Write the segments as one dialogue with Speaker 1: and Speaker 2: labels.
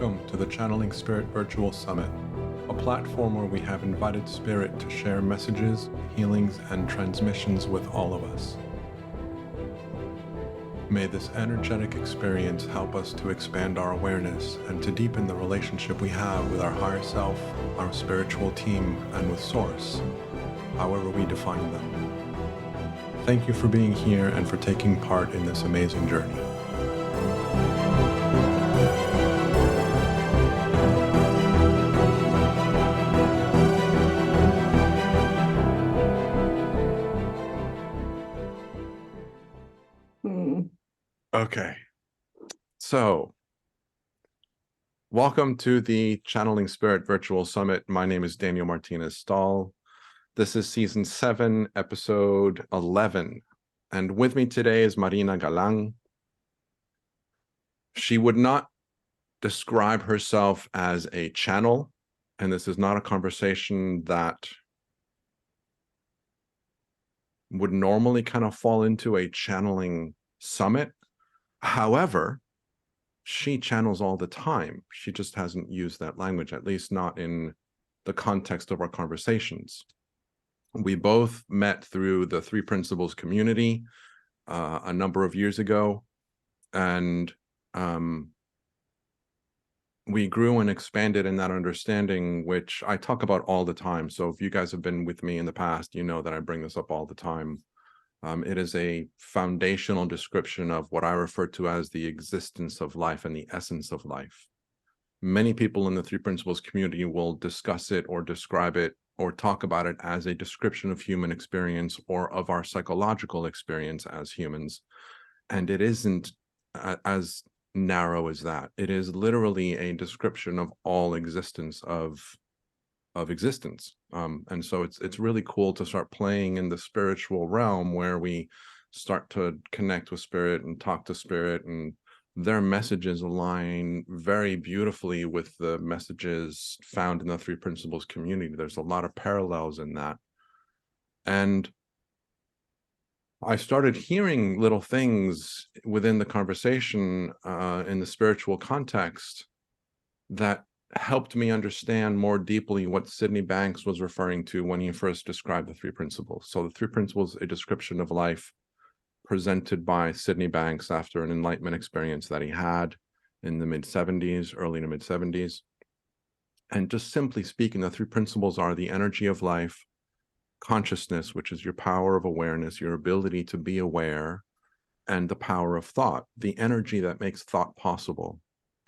Speaker 1: Welcome to the Channeling Spirit Virtual Summit, a platform where we have invited Spirit to share messages, healings, and transmissions with all of us. May this energetic experience help us to expand our awareness and to deepen the relationship we have with our higher self, our spiritual team, and with Source, however we define them. Thank you for being here and for taking part in this amazing journey. Okay, so welcome to the Channeling Spirit Virtual Summit. My name is Daniel Martinez Stahl. This is Season 7, Episode 11. And with me today is Marina Galan. She would not describe herself as a channel, and this is not a conversation that would normally kind of fall into a channeling summit. However, she channels all the time. She just hasn't used that language, at least not in the context of our conversations. We both met through the Three Principles community a number of years ago, and we grew and expanded in that understanding, which I talk about all the time. So if you guys have been with me in the past, you know that I bring this up all the time. It is a foundational description of what I refer to as the existence of life and the essence of life. Many people in the Three Principles community will discuss it or describe it or talk about it as a description of human experience or of our psychological experience as humans. And it isn't as narrow as that. It is literally a description of all existence of existence. And so it's really cool to start playing in the spiritual realm where we start to connect with Spirit and talk to Spirit, and their messages align very beautifully with the messages found in the Three Principles community. There's a lot of parallels in that. And I started hearing little things within the conversation in the spiritual context that helped me understand more deeply what Sydney Banks was referring to when he first described the Three Principles. So the Three Principles, a description of life presented by Sydney Banks after an enlightenment experience that he had in the mid-70s, early to mid-70s. And just simply speaking, the Three Principles are the energy of life, consciousness, which is your power of awareness, your ability to be aware, and the power of thought, the energy that makes thought possible.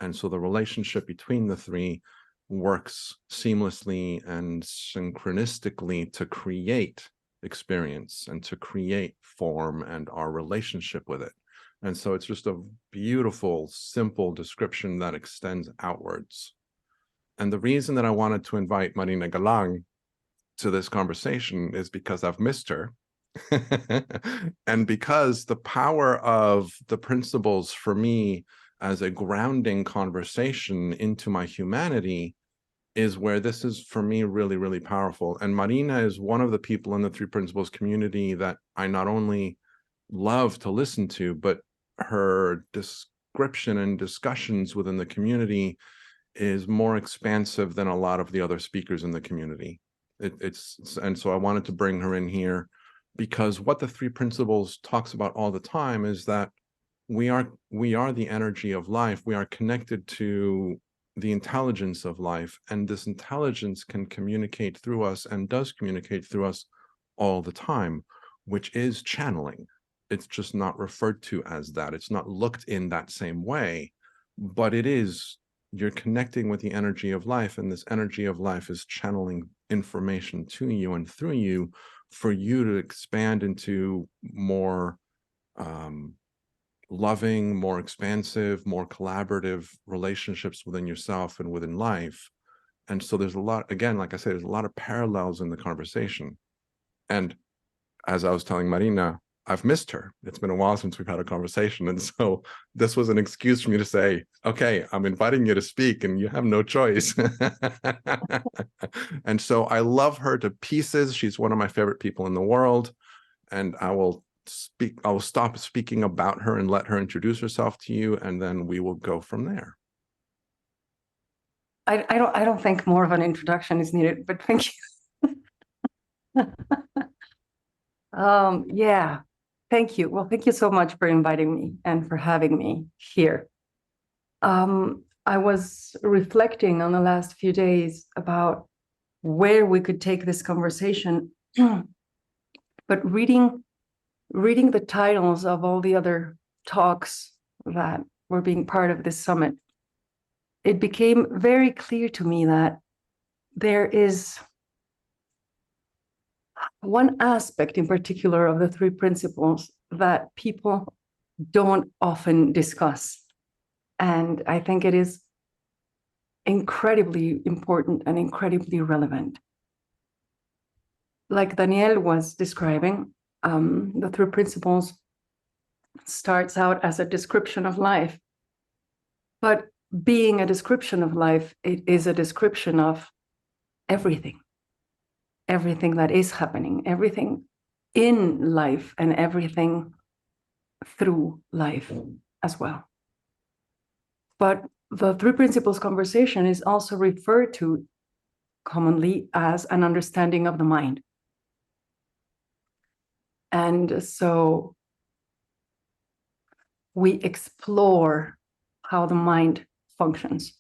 Speaker 1: And so the relationship between the three works seamlessly and synchronistically to create experience and to create form and our relationship with it. And so it's just a beautiful, simple description that extends outwards. And the reason that I wanted to invite Marina Galan to this conversation is because I've missed her. And because the power of the principles for me as a grounding conversation into my humanity is where this is, for me, really, really powerful. And Marina is one of the people in the Three Principles community that I not only love to listen to, but her description and discussions within the community is more expansive than a lot of the other speakers in the community. And so I wanted to bring her in here because what the Three Principles talks about all the time is that we are the energy of life. We are connected to the intelligence of life, and this intelligence can communicate through us and does communicate through us all the time, which is channeling. It's just not referred to as that. It's not looked in that same way, but it is. You're connecting with the energy of life, and this energy of life is channeling information to you and through you for you to expand into more loving, more expansive, more collaborative relationships within yourself and within life. And so there's a lot, again, like I said, there's a lot of parallels in the conversation. And as I was telling Marina, I've missed her. It's been a while since we've had a conversation. And so this was an excuse for me to say, okay, I'm inviting you to speak and you have no choice. And so I love her to pieces. She's one of my favorite people in the world. And I will stop speaking about her and let her introduce herself to you, and then we will go from there.
Speaker 2: I don't think more of an introduction is needed, but thank you. Yeah, thank you. Well, thank you so much for inviting me and for having me here. I was reflecting on the last few days about where we could take this conversation, but reading the titles of all the other talks that were being part of this summit, it became very clear to me that there is one aspect in particular of the three principles that people don't often discuss. And I think it is incredibly important and incredibly relevant. Like Daniel was describing, the three principles starts out as a description of life. But being a description of life, it is a description of everything that is happening, everything in life, and everything through life as well. But the three principles conversation is also referred to commonly as an understanding of the mind. And so we explore how the mind functions,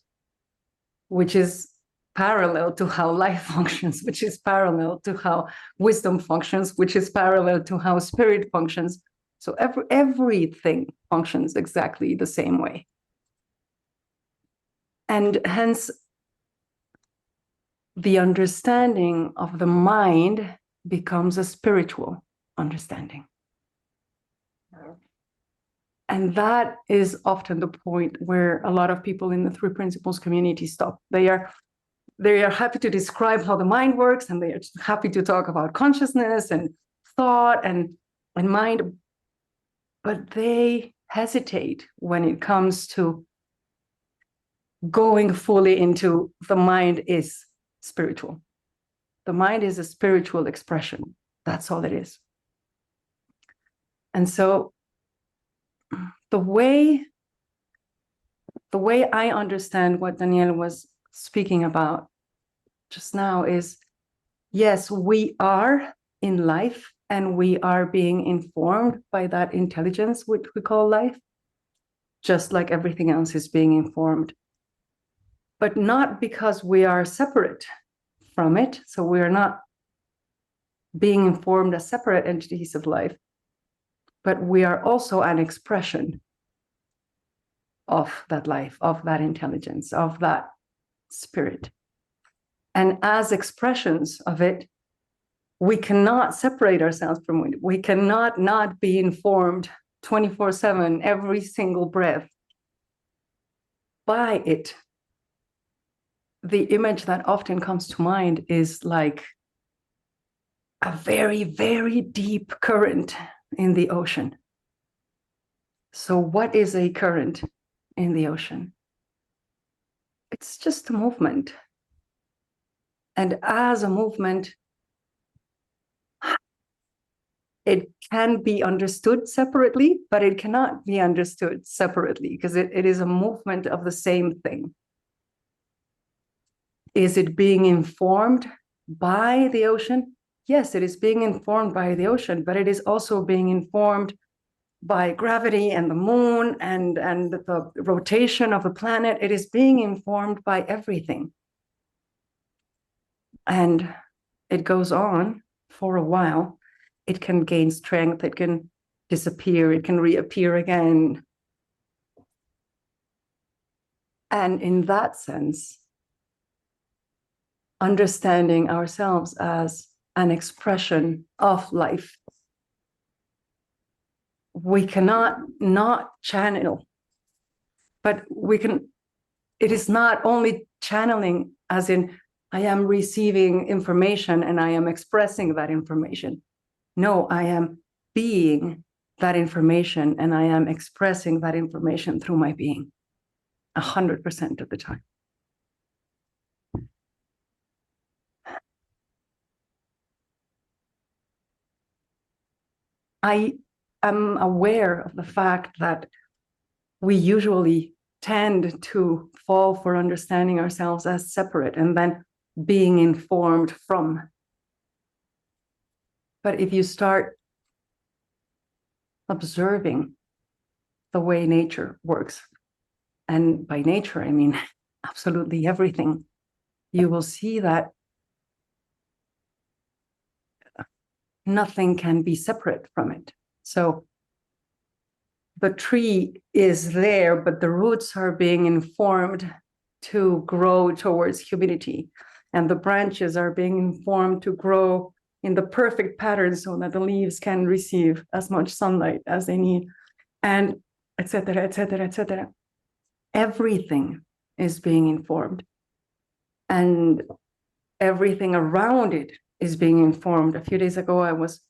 Speaker 2: which is parallel to how life functions, which is parallel to how wisdom functions, which is parallel to how spirit functions. So everything functions exactly the same way. And hence, the understanding of the mind becomes a spiritual understanding. And that is often the point where a lot of people in the three principles community stop. They are happy to describe how the mind works, and they are happy to talk about consciousness and thought and mind, but they hesitate when it comes to going fully into the mind is spiritual. The mind is a spiritual expression. That's all it is. And so the way I understand what Daniel was speaking about just now is, yes, we are in life and we are being informed by that intelligence, which we call life, just like everything else is being informed. But not because we are separate from it. So we are not being informed as separate entities of life, but we are also an expression of that life, of that intelligence, of that spirit. And as expressions of it, we cannot separate ourselves from it. We cannot not be informed 24/7, every single breath by it. The image that often comes to mind is like a very, very deep current in the ocean. So what is a current in the ocean? It's just a movement. And as a movement, it can be understood separately, but it cannot be understood separately because it is a movement of the same thing. Is it being informed by the ocean? Yes, it is being informed by the ocean, but it is also being informed by gravity and the moon and the rotation of the planet. It is being informed by everything. And it goes on for a while. It can gain strength, it can disappear, it can reappear again. And in that sense, understanding ourselves as an expression of life, we cannot not channel, but we can, it is not only channeling as in I am receiving information and I am expressing that information. No, I am being that information and I am expressing that information through my being 100% of the time. I am aware of the fact that we usually tend to fall for understanding ourselves as separate and then being informed from. But if you start observing the way nature works, and by nature, I mean absolutely everything, you will see that nothing can be separate from it. So the tree is there, but the roots are being informed to grow towards humidity, and the branches are being informed to grow in the perfect pattern so that the leaves can receive as much sunlight as they need, and etc., etc., etc. Everything is being informed, and everything around it is being informed. A few days ago, I was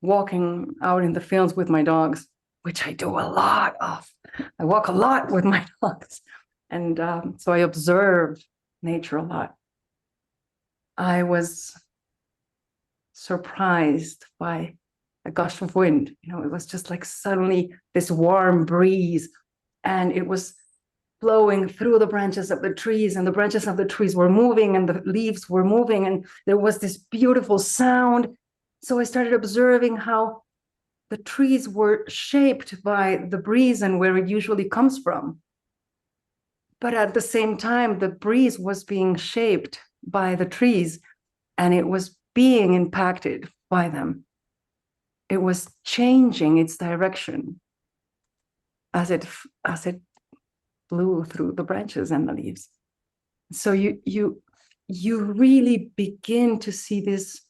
Speaker 2: walking out in the fields with my dogs, which I do a lot of. I walk a lot with my dogs. And so I observed nature a lot. I was surprised by a gush of wind. You know, it was just like suddenly this warm breeze, and it was blowing through the branches of the trees, and the branches of the trees were moving and the leaves were moving, and there was this beautiful sound. So I started observing how the trees were shaped by the breeze and where it usually comes from. But at the same time, the breeze was being shaped by the trees, and it was being impacted by them. It was changing its direction as it blew through the branches and the leaves. So you really begin to see this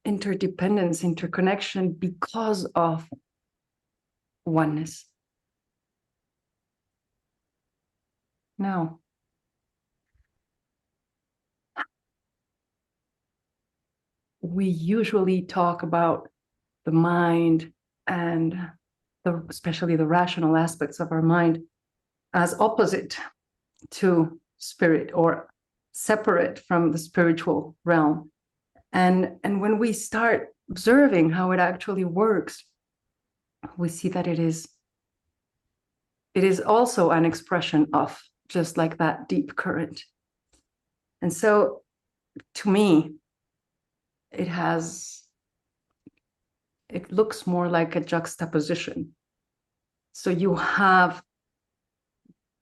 Speaker 2: interdependence, interconnection because of oneness. Now, we usually talk about the mind and especially the rational aspects of our mind as opposite to spirit or separate from the spiritual realm. And when we start observing how it actually works, we see that it is also an expression of just like that deep current. And so to me, it looks more like a juxtaposition. So you have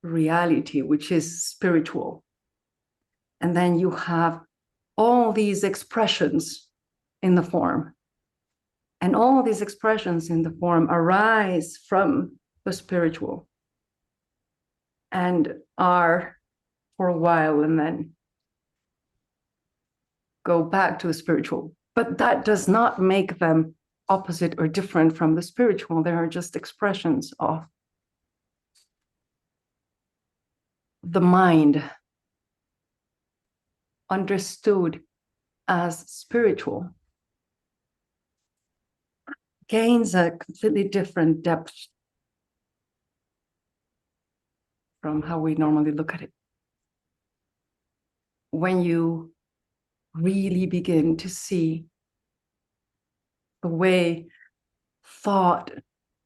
Speaker 2: reality, which is spiritual. And then you have all these expressions in the form. And all these expressions in the form arise from the spiritual and are for a while and then go back to the spiritual. But that does not make them opposite or different from the spiritual. They are just expressions of the mind understood as spiritual gains a completely different depth from how we normally look at it. When you really begin to see the way thought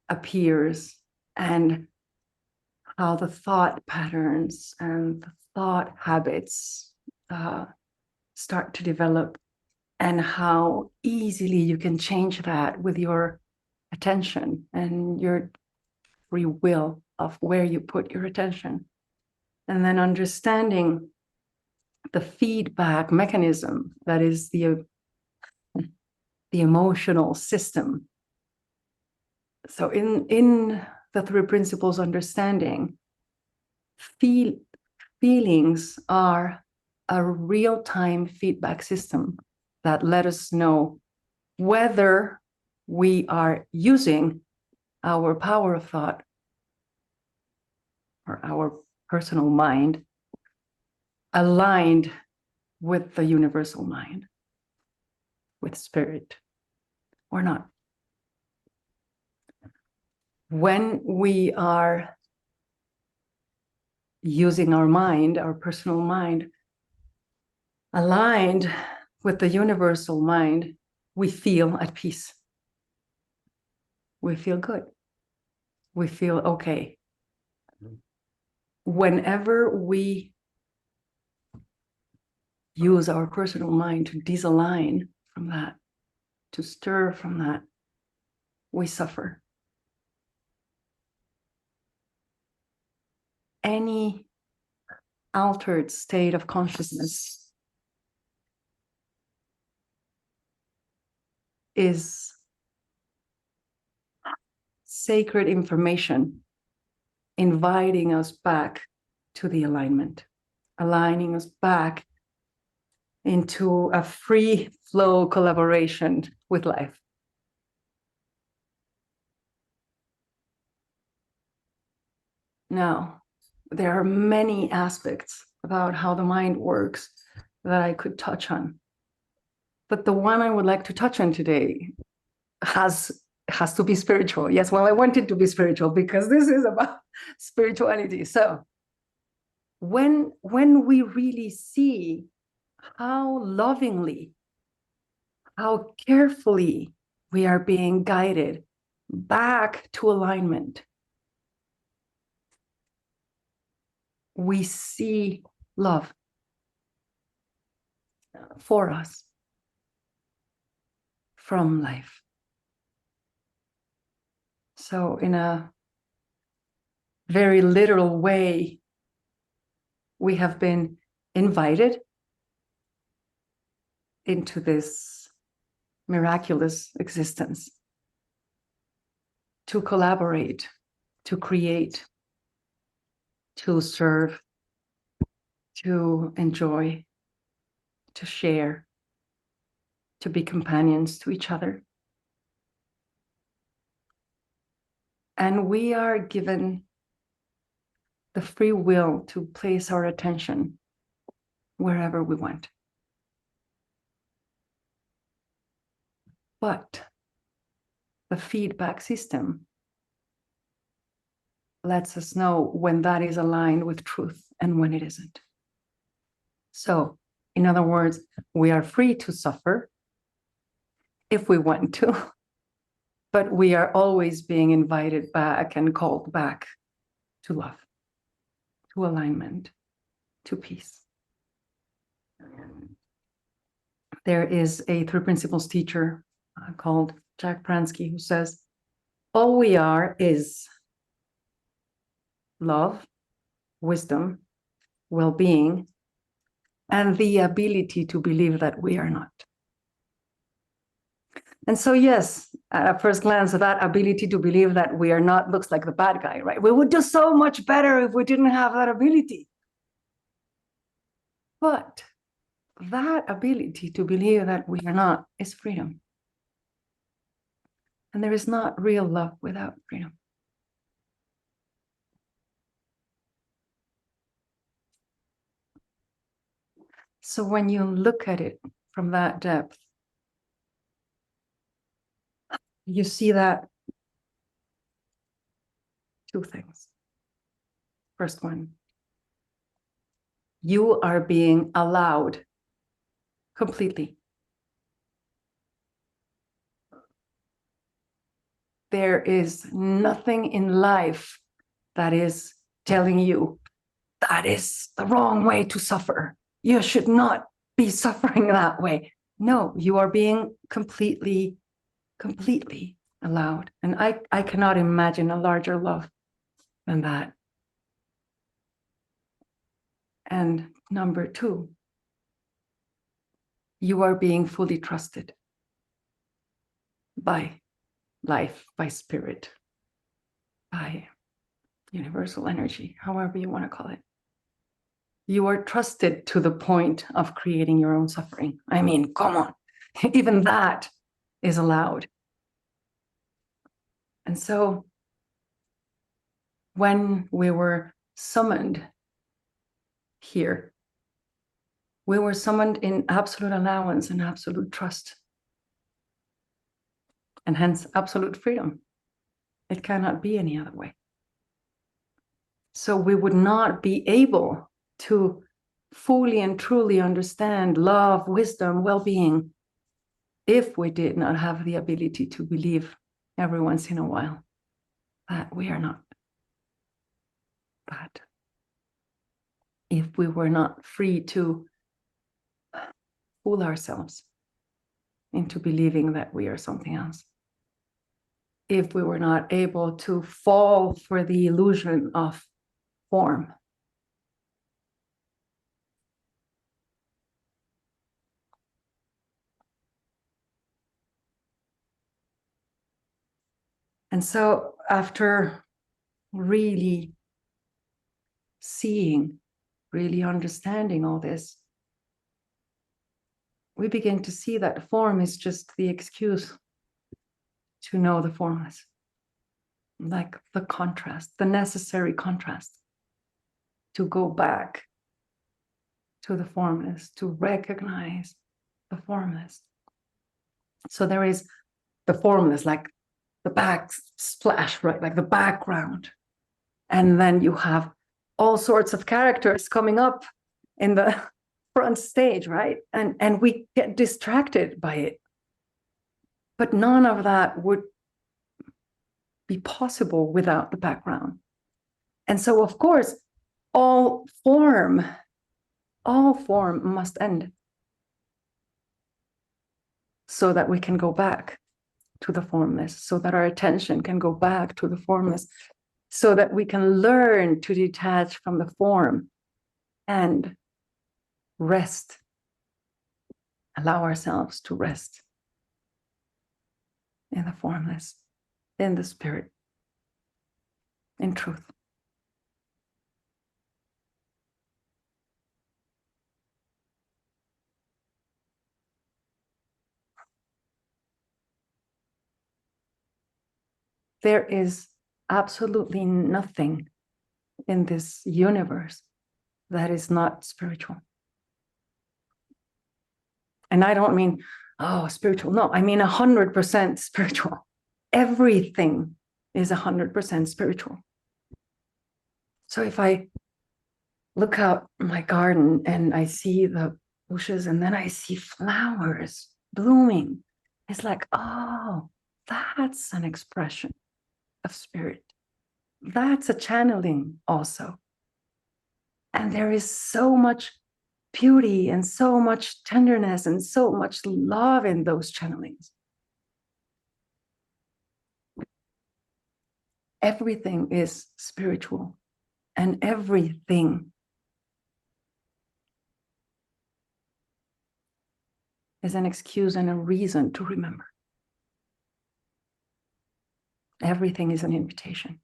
Speaker 2: appears and how the thought patterns and the thought habits start to develop, and how easily you can change that with your attention and your free will of where you put your attention. And then understanding the feedback mechanism that is the emotional system. So in the three principles understanding, feelings are a real-time feedback system that let us know whether we are using our power of thought or our personal mind aligned with the universal mind, with spirit, or not. When we are using our mind, our personal mind, aligned with the universal mind, we feel at peace. We feel good. We feel okay. whenever we use our personal mind to disalign from that, to stir from that, we suffer. Any altered state of consciousness is sacred information inviting us back to the alignment, aligning us back into a free flow collaboration with life. Now, there are many aspects about how the mind works that I could touch on. But the one I would like to touch on today has to be spiritual. Yes, well, I want it to be spiritual because this is about spirituality. So when we really see how lovingly, how carefully we are being guided back to alignment, we see love for us from life. So in a very literal way, we have been invited into this miraculous existence to collaborate, to create, to serve, to enjoy, to share, to be companions to each other. And we are given the free will to place our attention wherever we want. But the feedback system lets us know when that is aligned with truth and when it isn't. So, in other words, we are free to suffer if we want to, but we are always being invited back and called back to love, to alignment, to peace. There is a Tres Principios teacher called Jack Pransky who says, all we are is love, wisdom, well-being, and the ability to believe that we are not. And so, yes, at first glance, that ability to believe that we are not looks like the bad guy, right? We would do so much better if we didn't have that ability. But that ability to believe that we are not is freedom. And there is not real love without freedom. So when you look at it from that depth, you see that two things. First one, you are being allowed completely. There is nothing in life that is telling you that is the wrong way to suffer. You should not be suffering that way. No, you are being completely allowed. And I cannot imagine a larger love than that. And number two, you are being fully trusted by life, by spirit, by universal energy, however you want to call it. You are trusted to the point of creating your own suffering. I mean, come on, even that is allowed. And so when we were summoned here, we were summoned in absolute allowance and absolute trust, and hence absolute freedom. It cannot be any other way. So we would not be able to fully and truly understand love, wisdom, well-being if we did not have the ability to believe every once in a while that we are not that. if we were not free to fool ourselves into believing that we are something else, if we were not able to fall for the illusion of form. And so after really seeing, really understanding all this, we begin to see that form is just the excuse to know the formless, like the contrast, the necessary contrast, to go back to the formless, to recognize the formless. So there is the formless, like the backsplash, right? Like the background. And then you have all sorts of characters coming up in the front stage, right? And we get distracted by it. But none of that would be possible without the background. And so, of course, all form must end so that we can go back to the formless, so that our attention can go back to the formless, so that we can learn to detach from the form and rest, allow ourselves to rest in the formless, in the spirit, in truth. There is absolutely nothing in this universe that is not spiritual. And I don't mean, oh, spiritual. No, I mean 100% spiritual. Everything is 100% spiritual. So if I look out my garden and I see the bushes and then I see flowers blooming, it's like, oh, that's an expression of spirit. That's a channeling also. And there is so much beauty and so much tenderness and so much love in those channelings. Everything is spiritual, and everything is an excuse and a reason to remember. Everything is an invitation.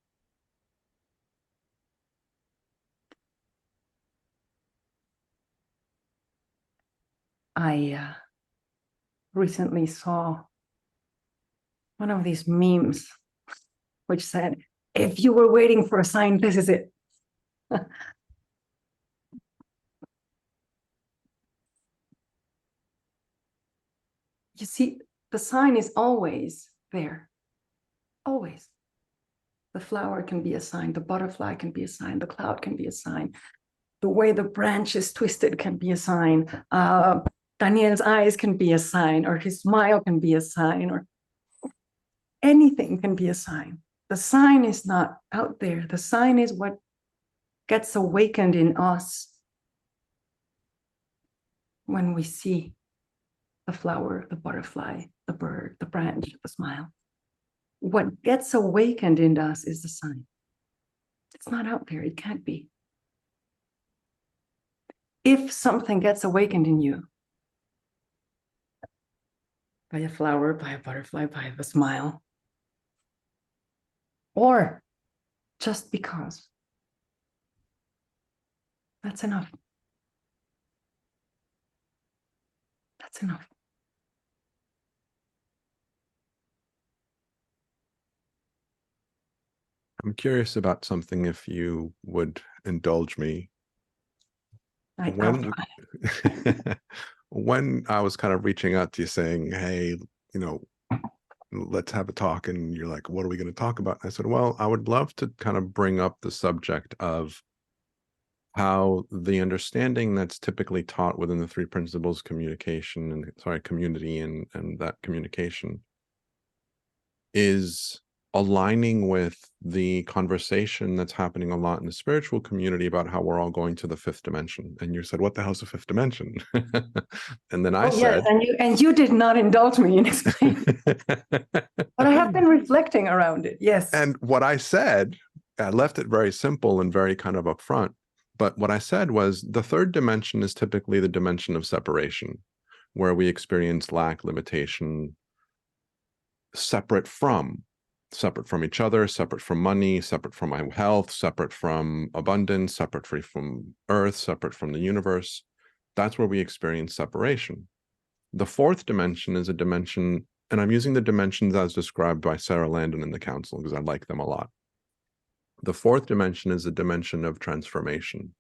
Speaker 2: I recently saw one of these memes which said, if you were waiting for a sign, this is it. You see, the sign is always there, always. The flower can be a sign, the butterfly can be a sign, the cloud can be a sign, the way the branch is twisted can be a sign, Daniel's eyes can be a sign, or his smile can be a sign, or anything can be a sign. The sign is not out there. The sign is what gets awakened in us when we see the flower, the butterfly, the bird, the branch, the smile. What gets awakened in us is the sign. It's not out there. It can't be. If something gets awakened in you by a flower, by a butterfly, by the smile, or just because, that's enough. That's enough.
Speaker 1: I'm curious about something, if you would indulge me. When when I was kind of reaching out to you saying, hey, let's have a talk, and you're like, what are we going to talk about? And I said, well, I would love to kind of bring up the subject of how the understanding that's typically taught within the three principles, community and that communication, is aligning with the conversation that's happening a lot in the spiritual community about how we're all going to the fifth dimension. And you said, what the hell's the fifth dimension? And then I said,
Speaker 2: yes, and you did not indulge me in explaining, but I have been reflecting around it. Yes.
Speaker 1: And what I said, I left it very simple and very kind of upfront. But what I said was the third dimension is typically the dimension of separation, where we experience lack, limitation, separate from each other, separate from money, separate from my health, separate from abundance, separate from earth, separate from the universe. That's where we experience separation. The fourth dimension is a dimension, and I'm using the dimensions as described by Sarah Landon in the council because I like them a lot. The fourth dimension is a dimension of transformation,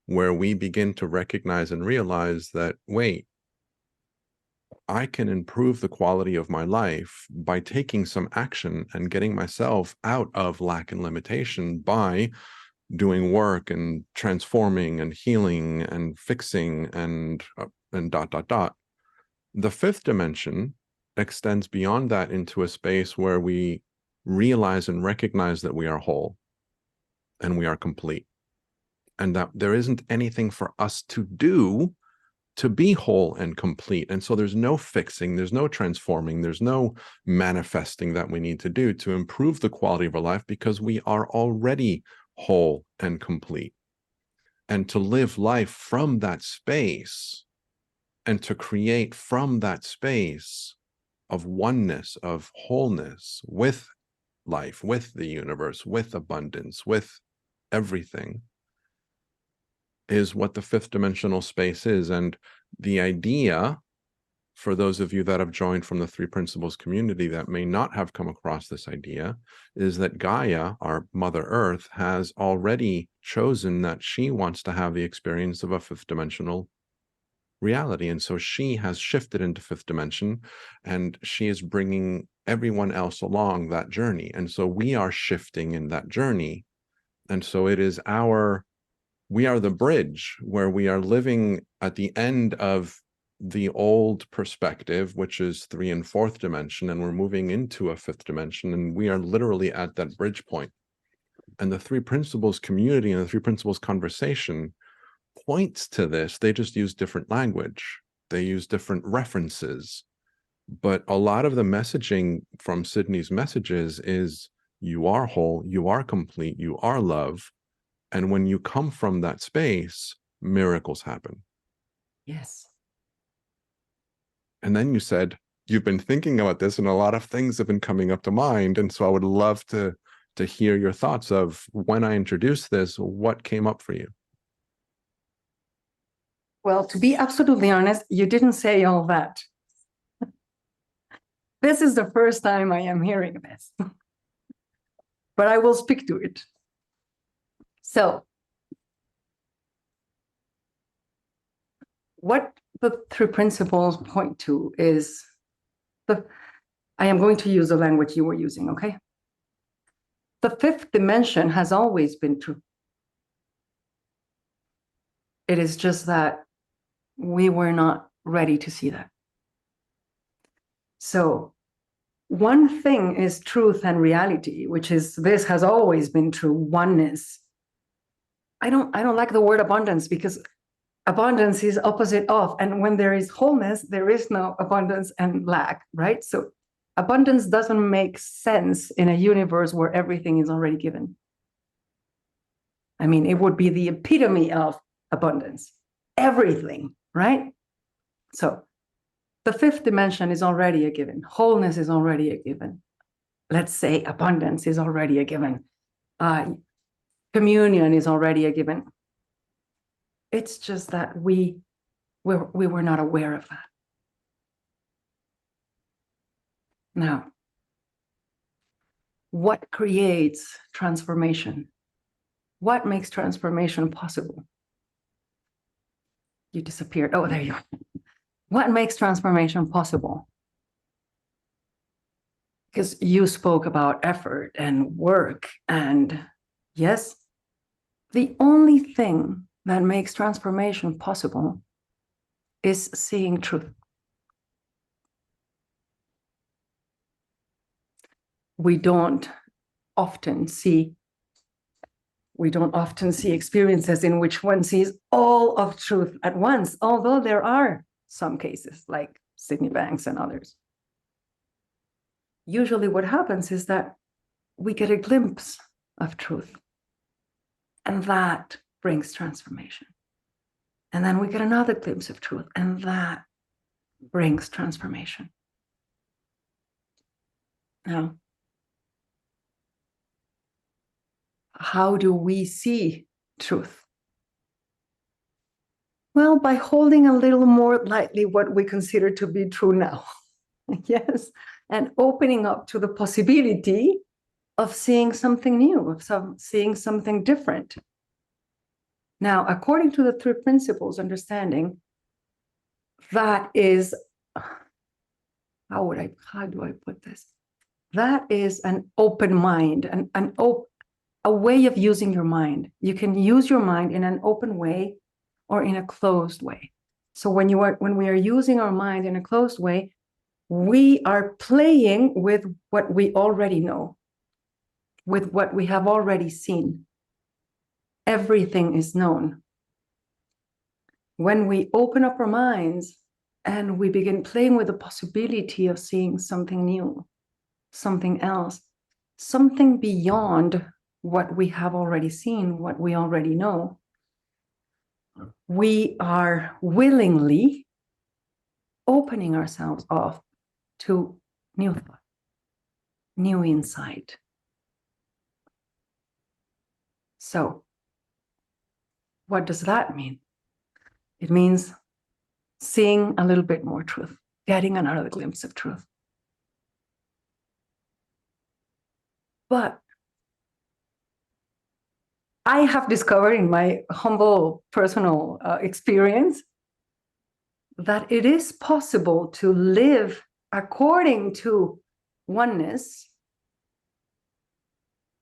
Speaker 1: where we begin to recognize and realize that, wait, I can improve the quality of my life by taking some action and getting myself out of lack and limitation by doing work and transforming and healing and fixing and dot, dot, dot. The fifth dimension extends beyond that into a space where we realize and recognize that we are whole and we are complete, and that there isn't anything for us to do to be whole and complete. And so there's no fixing, there's no transforming, there's no manifesting that we need to do to improve the quality of our life, because we are already whole and complete. And to live life from that space and to create from that space of oneness, of wholeness with life, with the universe, with abundance, with everything, is what the fifth dimensional space is. And the idea, for those of you that have joined from the Three Principles community that may not have come across this idea, is that Gaia, our Mother Earth, has already chosen that she wants to have the experience of a fifth dimensional reality. And so she has shifted into fifth dimension, and she is bringing everyone else along that journey. And so we are shifting in that journey. And so it is we are the bridge where we are living at the end of the old perspective, which is 3 and 4th dimension, and we're moving into a 5th dimension, and we are literally at that bridge point. And the Three Principles community and the Three Principles conversation points to this. They just use different language. They use different references. But a lot of the messaging from Sydney's messages is, you are whole, you are complete, you are love. And when you come from that space, miracles happen.
Speaker 2: Yes.
Speaker 1: And then you said, you've been thinking about this and a lot of things have been coming up to mind. And so I would love to hear your thoughts of, when I introduced this, what came up for you?
Speaker 2: Well, to be absolutely honest, you didn't say all that. This is the first time I am hearing this, but I will speak to it. So, what the Three Principles point to is I am going to use the language you were using, okay? The 5th dimension has always been true. It is just that we were not ready to see that. So, one thing is truth and reality, which is this has always been true, oneness. I don't like the word abundance, because abundance is opposite of, and when there is wholeness, there is no abundance and lack, right? So abundance doesn't make sense in a universe where everything is already given. I mean, it would be the epitome of abundance, everything, right? So the 5th dimension is already a given. Wholeness is already a given. Let's say abundance is already a given. Communion is already a given. It's just that we were not aware of that. Now, what creates transformation? What makes transformation possible? You disappeared. Oh, there you are. What makes transformation possible? Because you spoke about effort and work, and yes, the only thing that makes transformation possible is seeing truth. we don't often see experiences in which one sees all of truth at once, although there are some cases like Sydney Banks and others. Usually what happens is that we get a glimpse of truth, and that brings transformation. And then we get another glimpse of truth, and that brings transformation. Now, how do we see truth? Well, by holding a little more lightly what we consider to be true now. Yes, and opening up to the possibility of seeing something new, of seeing something different. Now, according to the three principles understanding, that is, how do I put this? That is an open mind, a way of using your mind. You can use your mind in an open way or in a closed way. So when we are using our mind in a closed way, we are playing with what we already know, with what we have already seen. Everything is known. When we open up our minds and we begin playing with the possibility of seeing something new, something else, something beyond what we have already seen, what we already know, we are willingly opening ourselves off to new thought, new insight. So, what does that mean? It means seeing a little bit more truth, getting another glimpse of truth. But I have discovered in my humble personal experience that it is possible to live according to oneness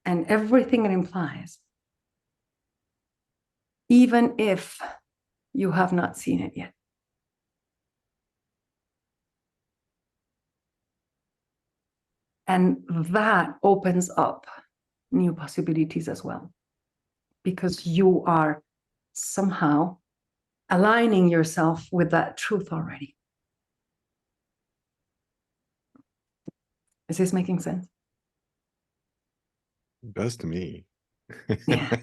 Speaker 2: and everything it implies, even if you have not seen it yet. And that opens up new possibilities as well, because you are somehow aligning yourself with that truth already. Is this making sense?
Speaker 1: It does to me.
Speaker 2: Yeah.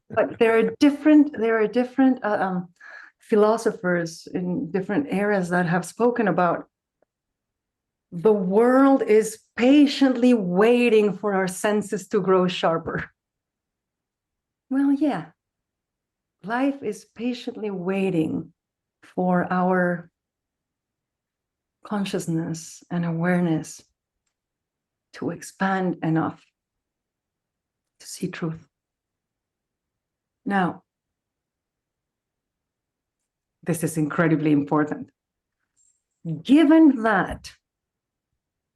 Speaker 2: But there are different philosophers in different eras that have spoken about the world is patiently waiting for our senses to grow sharper. Well, yeah, life is patiently waiting for our consciousness and awareness to expand enough to see truth. Now, this is incredibly important. Given that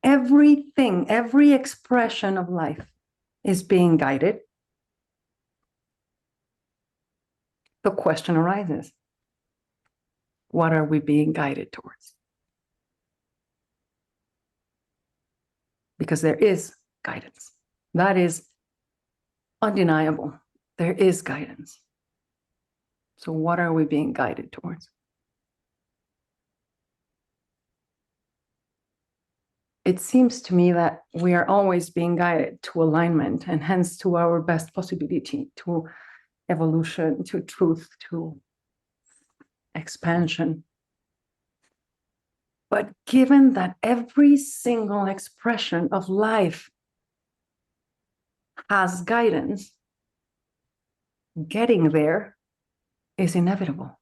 Speaker 2: everything, every expression of life is being guided, the question arises, what are we being guided towards? Because there is guidance. That is undeniable. There is guidance. So what are we being guided towards? It seems to me that we are always being guided to alignment, and hence to our best possibility, to evolution, to truth, to expansion. But given that every single expression of life has guidance, getting there is inevitable.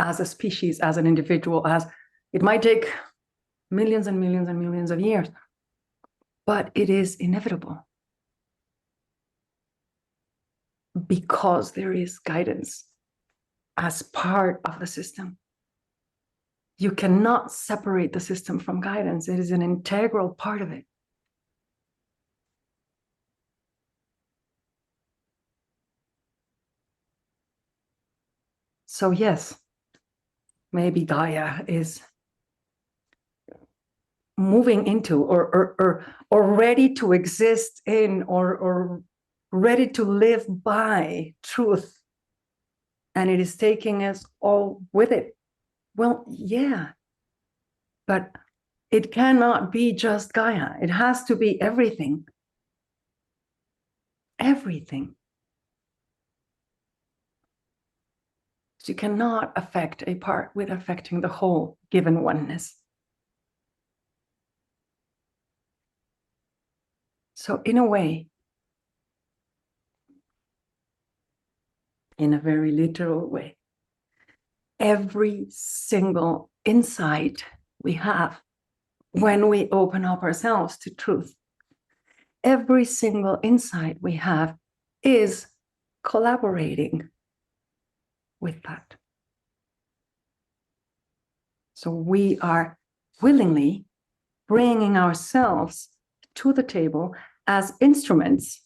Speaker 2: As a species, as an individual, as it might take millions and millions and millions of years, but it is inevitable because there is guidance as part of the system. You cannot separate the system from guidance. It is an integral part of it. So yes, maybe Gaia is moving into or ready to exist in or ready to live by truth, and it is taking us all with it. Well, yeah, but it cannot be just Gaia. It has to be everything. Everything. So you cannot affect a part without affecting the whole given oneness. So in a way, in a very literal way, every single insight we have when we open up ourselves to truth, every single insight we have is collaborating with that. So we are willingly bringing ourselves to the table as instruments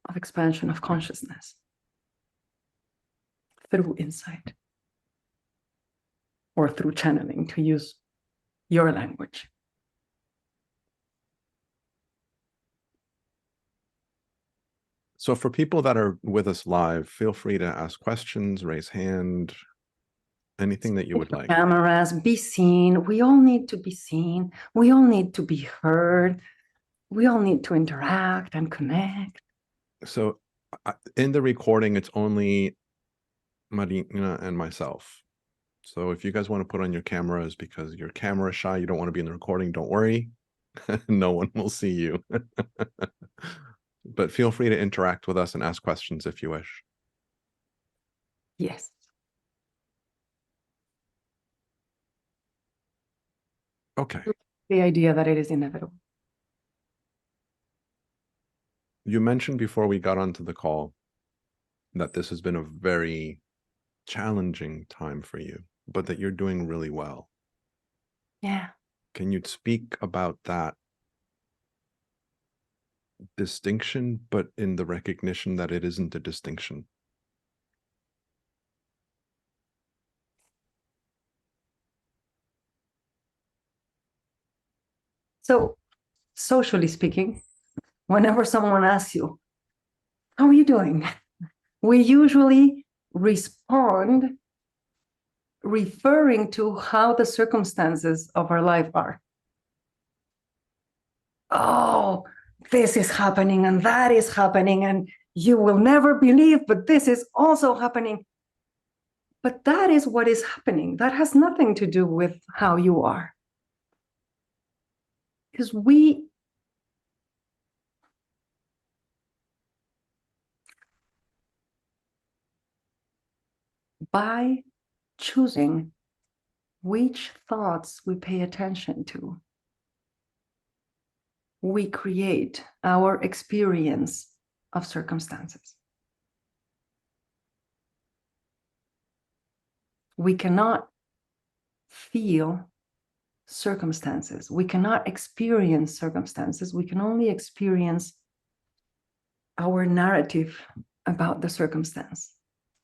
Speaker 2: of expansion of consciousness through insight or through channeling, to use your language.
Speaker 1: So for people that are with us live, feel free to ask questions, raise hand, anything that you would like.
Speaker 2: Cameras, be seen. We all need to be seen. We all need to be heard. We all need to interact and connect.
Speaker 1: So in the recording, it's only Marina and myself. So if you guys want to put on your cameras because you're camera shy, you don't want to be in the recording, don't worry. No one will see you. But feel free to interact with us and ask questions if you wish.
Speaker 2: Yes.
Speaker 1: Okay.
Speaker 2: The idea that it is inevitable.
Speaker 1: You mentioned before we got onto the call that this has been a very challenging time for you, but that you're doing really well.
Speaker 2: Yeah.
Speaker 1: Can you speak about that distinction, but in the recognition that it isn't a distinction?
Speaker 2: So, socially speaking, whenever someone asks you, how are you doing? We usually respond referring to how the circumstances of our life are. Oh, this is happening and that is happening, and you will never believe, but this is also happening. But that is what is happening. That has nothing to do with how you are. Because by choosing which thoughts we pay attention to, we create our experience of circumstances. We cannot feel circumstances. We cannot experience circumstances. We can only experience our narrative about the circumstance.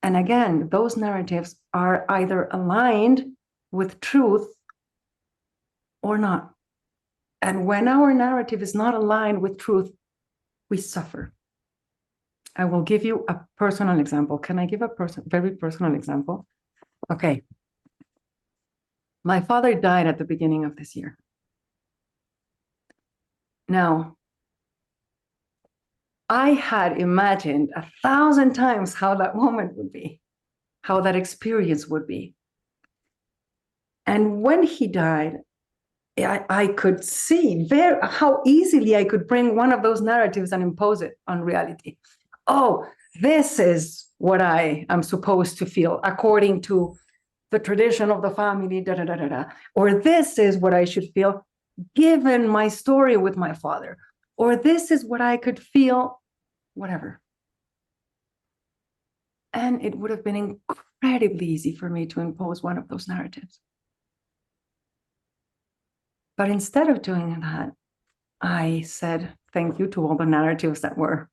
Speaker 2: And again, those narratives are either aligned with truth or not. And when our narrative is not aligned with truth, we suffer. I will give you a personal example. Can I give a very personal example? Okay. My father died at the beginning of this year. Now, I had imagined 1,000 times how that moment would be, how that experience would be. And when he died, I could see how easily I could bring one of those narratives and impose it on reality. Oh, this is what I am supposed to feel according to the tradition of the family, da, da, da, da, da. Or this is what I should feel given my story with my father. Or this is what I could feel, whatever. And it would have been incredibly easy for me to impose one of those narratives. But instead of doing that, I said thank you to all the narratives that were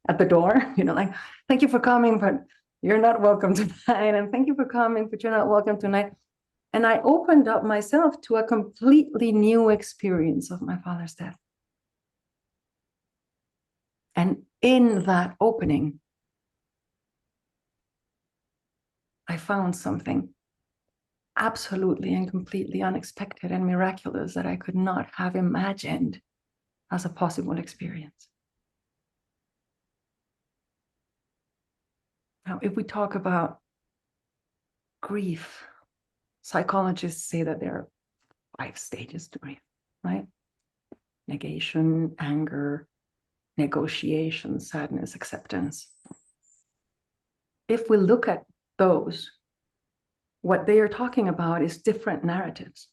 Speaker 2: at the door, like, thank you for coming, but you're not welcome tonight. And thank you for coming, but you're not welcome tonight. And I opened up myself to a completely new experience of my father's death. And in that opening, I found something absolutely and completely unexpected and miraculous that I could not have imagined as a possible experience. Now, if we talk about grief, psychologists say that there are 5 stages to grief, right? Negation, anger, negotiation, sadness, acceptance. If we look at those, what they are talking about is different narratives.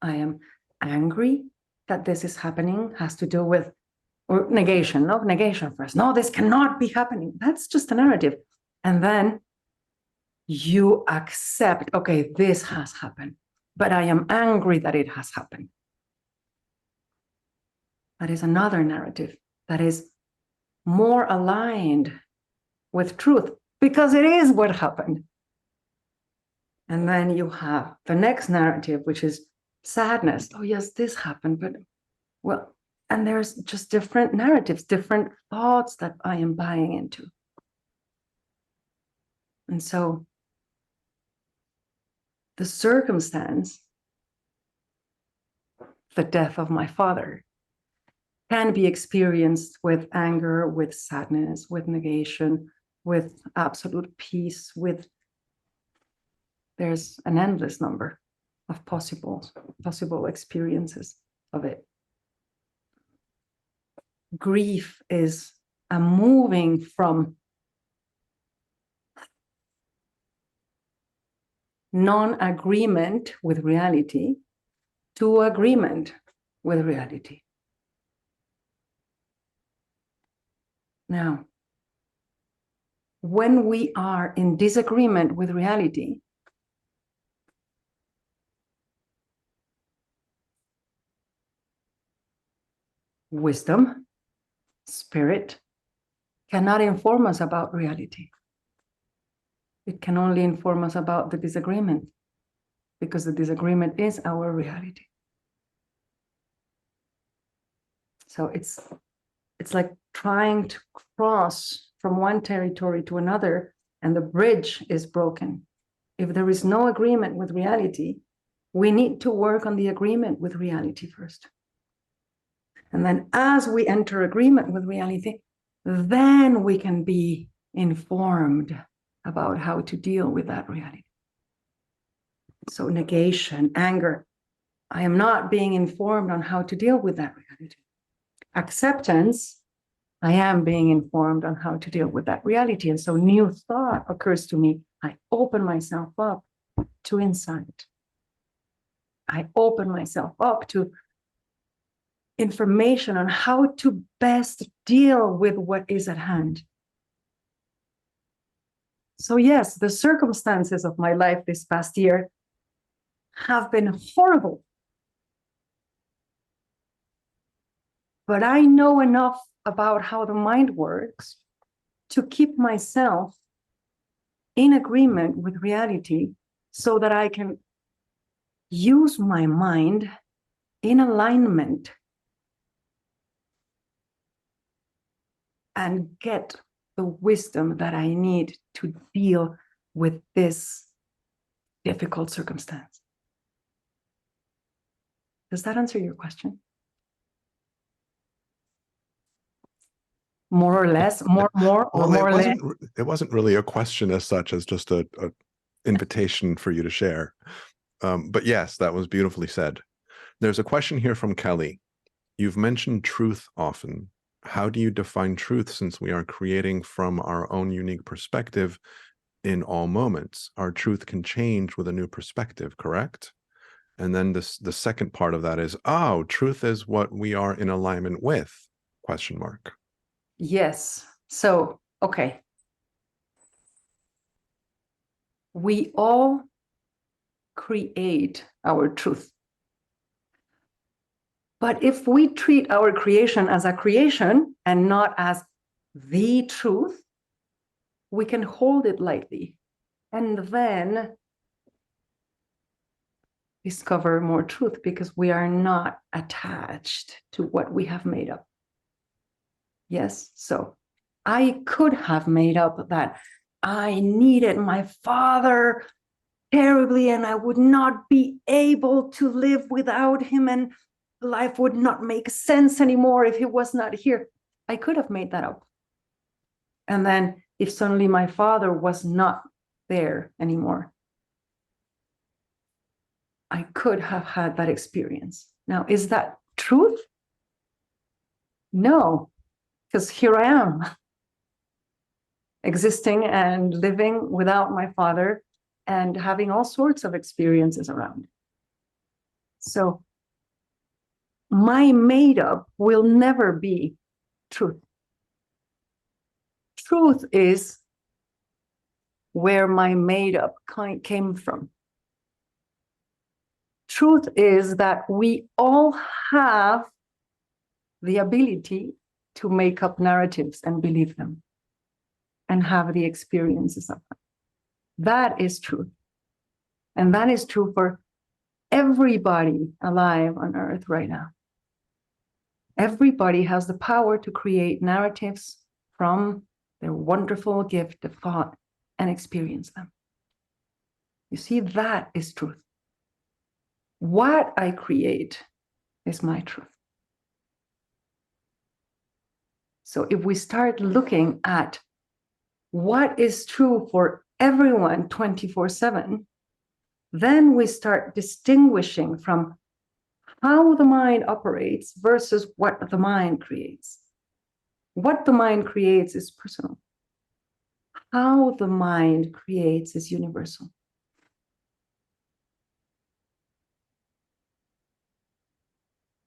Speaker 2: I am angry that this is happening, has to do with or negation, no, negation first. No, this cannot be happening. That's just a narrative. And then you accept, okay, this has happened, but I am angry that it has happened. That is another narrative that is more aligned with truth because it is what happened. And then you have the next narrative, which is sadness. Oh, yes, this happened, but well, and there's just different narratives, different thoughts that I am buying into. And so the circumstance, the death of my father, can be experienced with anger, with sadness, with negation, with absolute peace, there's an endless number of possible experiences of it. Grief is a moving from non-agreement with reality to agreement with reality. Now, when we are in disagreement with reality, wisdom, spirit, cannot inform us about reality. It can only inform us about the disagreement, because the disagreement is our reality. So it's like trying to cross from one territory to another, and the bridge is broken. If there is no agreement with reality, we need to work on the agreement with reality first. And then as we enter agreement with reality, then we can be informed about how to deal with that reality. So negation, anger, I am not being informed on how to deal with that reality. Acceptance, I am being informed on how to deal with that reality. And so new thought occurs to me. I open myself up to insight. I open myself up to information on how to best deal with what is at hand. So yes, the circumstances of my life this past year have been horrible. But I know enough about how the mind works to keep myself in agreement with reality so that I can use my mind in alignment and get the wisdom that I need to deal with this difficult circumstance. Does that answer your question? More or less, more or
Speaker 3: Well,
Speaker 2: more or less?
Speaker 3: It wasn't really a question as such as just a invitation for you to share. But yes, that was beautifully said. There's a question here from Kelly. You've mentioned truth often. How do you define truth, since we are creating from our own unique perspective in all moments? Our truth can change with a new perspective, correct? And then the second part of that is, oh, truth is what we are in alignment with, question mark.
Speaker 2: Yes. So, okay. We all create our truth. But if we treat our creation as a creation and not as the truth, we can hold it lightly and then discover more truth because we are not attached to what we have made up. Yes, so I could have made up that I needed my father terribly and I would not be able to live without him and life would not make sense anymore if he was not here. I could have made that up. And then if suddenly my father was not there anymore, I could have had that experience. Now, is that truth? No, because here I am, existing and living without my father and having all sorts of experiences around. So my made up will never be truth. Truth is where my made up came from. Truth is that we all have the ability to make up narratives and believe them and have the experiences of them. That is truth. And that is true for everybody alive on earth right now. Everybody has the power to create narratives from their wonderful gift of thought and experience them. You see, that is truth. What I create is my truth. So if we start looking at what is true for everyone 24/7, then we start distinguishing from how the mind operates versus what the mind creates. What the mind creates is personal. How the mind creates is universal.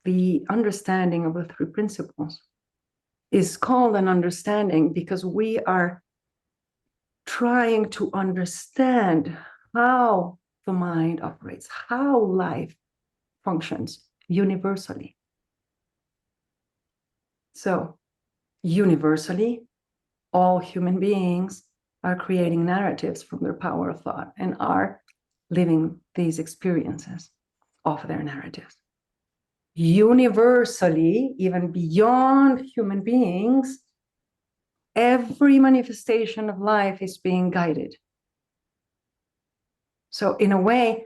Speaker 2: The understanding of the three principles is called an understanding because we are trying to understand how the mind operates, how life functions universally. So, universally, all human beings are creating narratives from their power of thought and are living these experiences of their narratives. Universally, even beyond human beings, every manifestation of life is being guided. So in a way,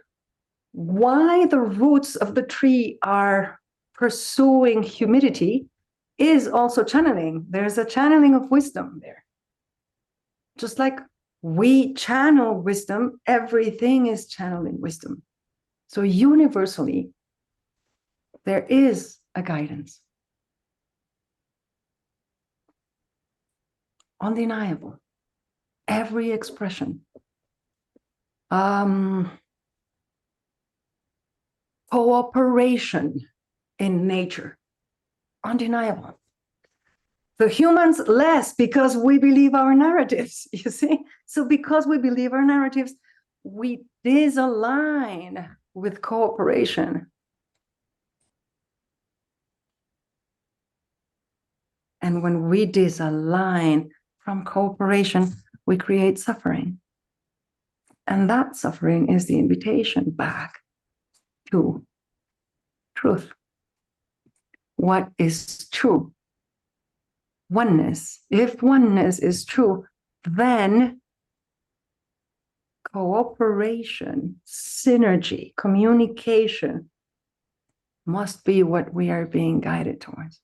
Speaker 2: why the roots of the tree are pursuing humidity is also channeling. There's a channeling of wisdom there. Just like we channel wisdom, everything is channeling wisdom. So universally, there is a guidance. Undeniable. Every expression. Cooperation in nature. Undeniable. The humans less because we believe our narratives, you see? So because we believe our narratives, we disalign with cooperation. And when we disalign from cooperation, we create suffering. And that suffering is the invitation back to truth. What is true? Oneness. If oneness is true, then cooperation, synergy, communication must be what we are being guided towards.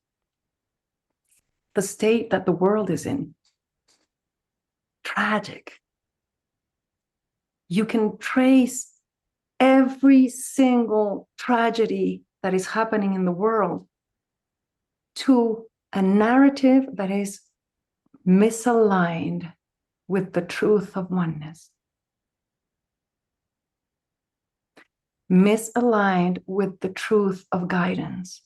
Speaker 2: The state that the world is in, tragic. You can trace every single tragedy that is happening in the world to a narrative that is misaligned with the truth of oneness. Misaligned with the truth of guidance.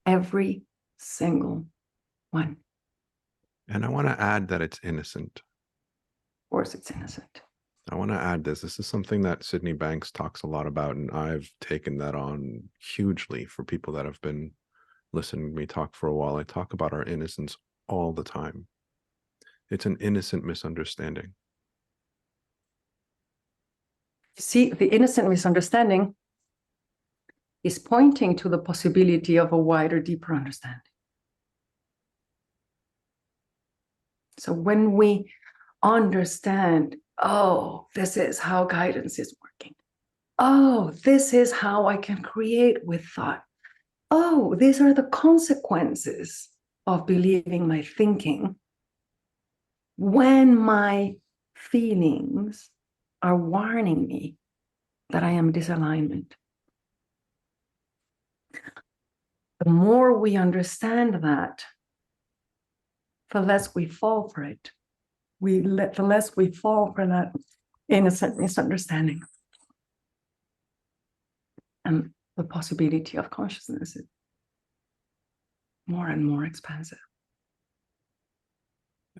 Speaker 2: Every single one.
Speaker 3: And I want to add that it's innocent.
Speaker 2: Of course, it's innocent.
Speaker 3: I want to add this. This is something that Sydney Banks talks a lot about, and I've taken that on hugely for people that have been listening to me talk for a while, I talk about our innocence all the time. It's an innocent misunderstanding.
Speaker 2: See, the innocent misunderstanding is pointing to the possibility of a wider, deeper understanding. So when we understand, oh, this is how guidance is working. Oh, this is how I can create with thought. Oh, these are the consequences of believing my thinking. When my feelings are warning me that I am disalignment. The more we understand that, the less we fall for it. The less we fall for that innocent misunderstanding. And the possibility of consciousness is more and more expansive.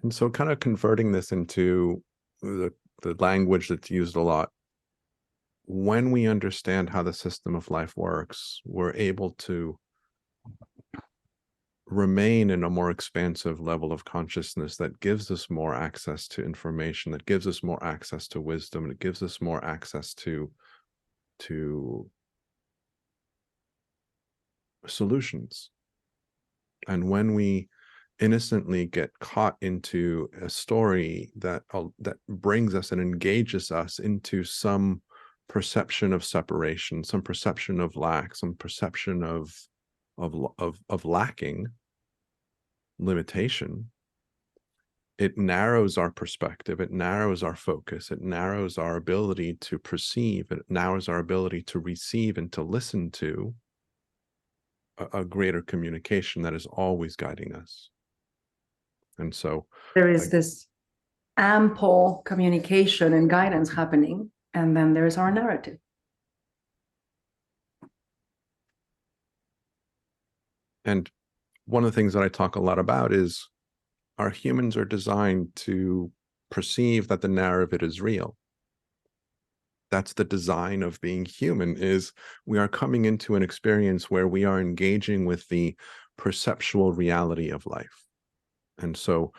Speaker 3: And so kind of converting this into the language that's used a lot, when we understand how the system of life works, we're able to remain in a more expansive level of consciousness that gives us more access to information, that gives us more access to wisdom, and it gives us more access to solutions. And when we innocently get caught into a story that brings us and engages us into some perception of separation, some perception of lack, some perception of lacking, limitation, it narrows our perspective, it narrows our focus, it narrows our ability to perceive, it narrows our ability to receive and to listen to a greater communication that is always guiding us. And so
Speaker 2: there is this ample communication and guidance happening, and then there's our narrative.
Speaker 3: And one of the things that I talk a lot about is our humans are designed to perceive that the narrative is real. That's the design of being human, is we are coming into an experience where we are engaging with the perceptual reality of life. And so